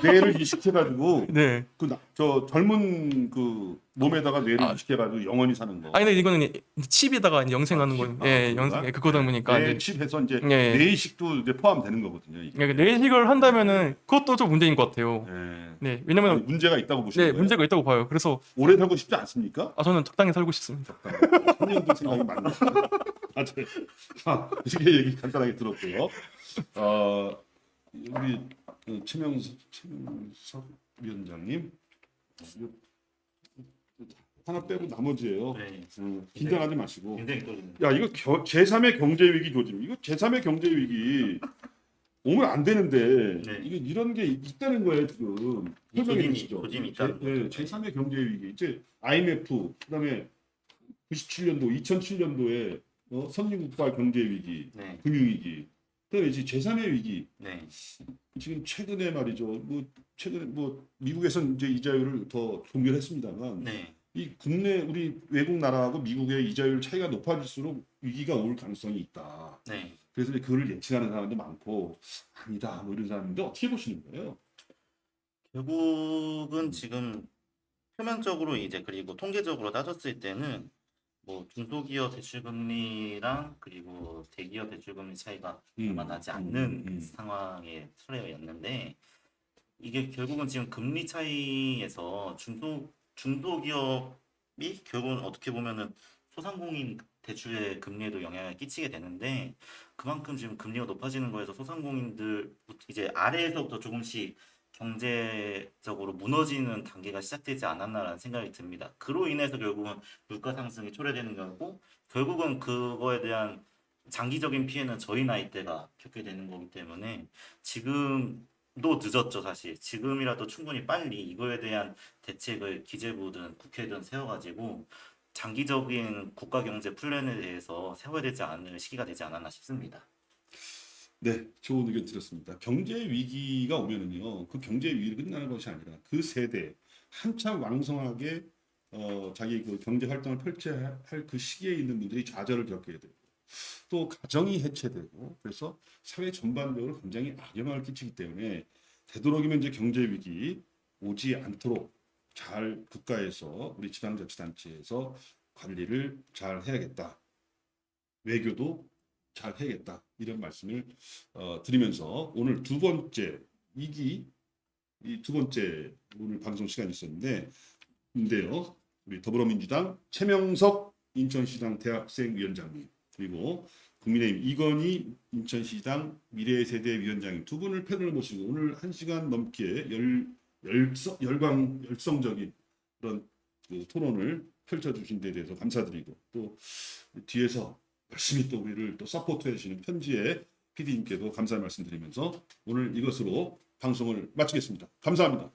왜 뇌를 이식해가지고 네. 저 젊은 그 몸에다가 뇌를 이식해가지고 영원히 사는 거. 아니 근데 이거는 칩에다가 영생하는 거예요. 예, 영생 그거다 보니까 뇌 이제 칩해서 이제 예. 뇌 이식도 이제 포함되는 거거든요. 이게. 내식을 한다면은 그것도 좀 문제인 것 같아요. 네. 네, 아니, 왜냐면 문제가 있다고 보시는 네 거예요? 문제가 있다고 봐요. 그래서 오래 살고 싶지 않습니까? 저는 적당히 살고 싶습니다. 3년도 생각이 많네. 이렇게 얘기 간단하게 들었고요. 우리 최명석 위원장님 하나 빼고 나머지예요. 네. 긴장하지 마시고. 굉장히 떨리네요. 야 이거 제3의 경제 위기 조짐. 이거 제3의 경제 위기 오면 안 되는데 네. 이게 이런 게 있다는 거예요 지금. 설명해 주시죠. 조짐이 있다는 거죠. 제3의 경제 위기. 이제 IMF 그다음에 97년도, 2007년도에 선진국발 경제 위기, 네. 금융 위기. 그다음에 이제 제3의 위기. 네. 지금 최근에 말이죠. 최근에 미국에서는 이제 이자율을 더 종결했습니다만 네. 이 국내 우리 외국 나라하고 미국의 이자율 차이가 높아질수록 위기가 올 가능성이 있다. 네. 그래서 이제 그걸 예측하는 사람도 많고 아니다 이런 사람인데 어떻게 보시는 거예요? 결국은 지금 표면적으로 이제 그리고 통계적으로 따졌을 때는 중소기업 대출금리랑 그리고 대기업 대출금리 차이가 얼마 나지 않는 상황의 트레이였는데 이게 결국은 지금 금리 차이에서 중소기업이 결국은 어떻게 보면은 소상공인 대출의 금리에도 영향을 끼치게 되는데 그만큼 지금 금리가 높아지는 거에서 소상공인들 이제 아래에서부터 조금씩 경제적으로 무너지는 단계가 시작되지 않았나라는 생각이 듭니다. 그로 인해서 결국은 물가 상승이 초래되는 거고 결국은 그거에 대한 장기적인 피해는 저희 나이대가 겪게 되는 거기 때문에 지금도 늦었죠 사실. 지금이라도 충분히 빨리 이거에 대한 대책을 기재부든 국회든 세워가지고 장기적인 국가 경제 플랜에 대해서 세워야 되지 않을 시기가 되지 않았나 싶습니다. 네, 좋은 의견 들었습니다. 경제 위기가 오면은요, 그 경제 위기가 끝나는 것이 아니라 그 세대 한참 왕성하게 자기 그 경제 활동을 펼쳐야 할 그 시기에 있는 분들이 좌절을 겪게 되고 또 가정이 해체되고 그래서 사회 전반적으로 굉장히 악영향을 끼치기 때문에 되도록이면 이제 경제 위기 오지 않도록 잘 국가에서 우리 지방자치단체에서 관리를 잘 해야겠다. 외교도 잘 해야겠다. 이런 말씀을 드리면서 오늘 두 번째 이 두 번째 오늘 방송 시간이 있었는데요. 우리 더불어민주당 최명석 인천시당 대학생 위원장님 그리고 국민의힘 이건희 인천시당 미래세대 위원장님 두 분을 패널을 모시고 오늘 1시간 넘게 열성적인 그런 그 토론을 펼쳐주신 데 대해서 감사드리고 또 뒤에서 열심히 또 우리를 또 서포트해 주시는 편지의 PD님께도 감사의 말씀드리면서 오늘 이것으로 방송을 마치겠습니다. 감사합니다.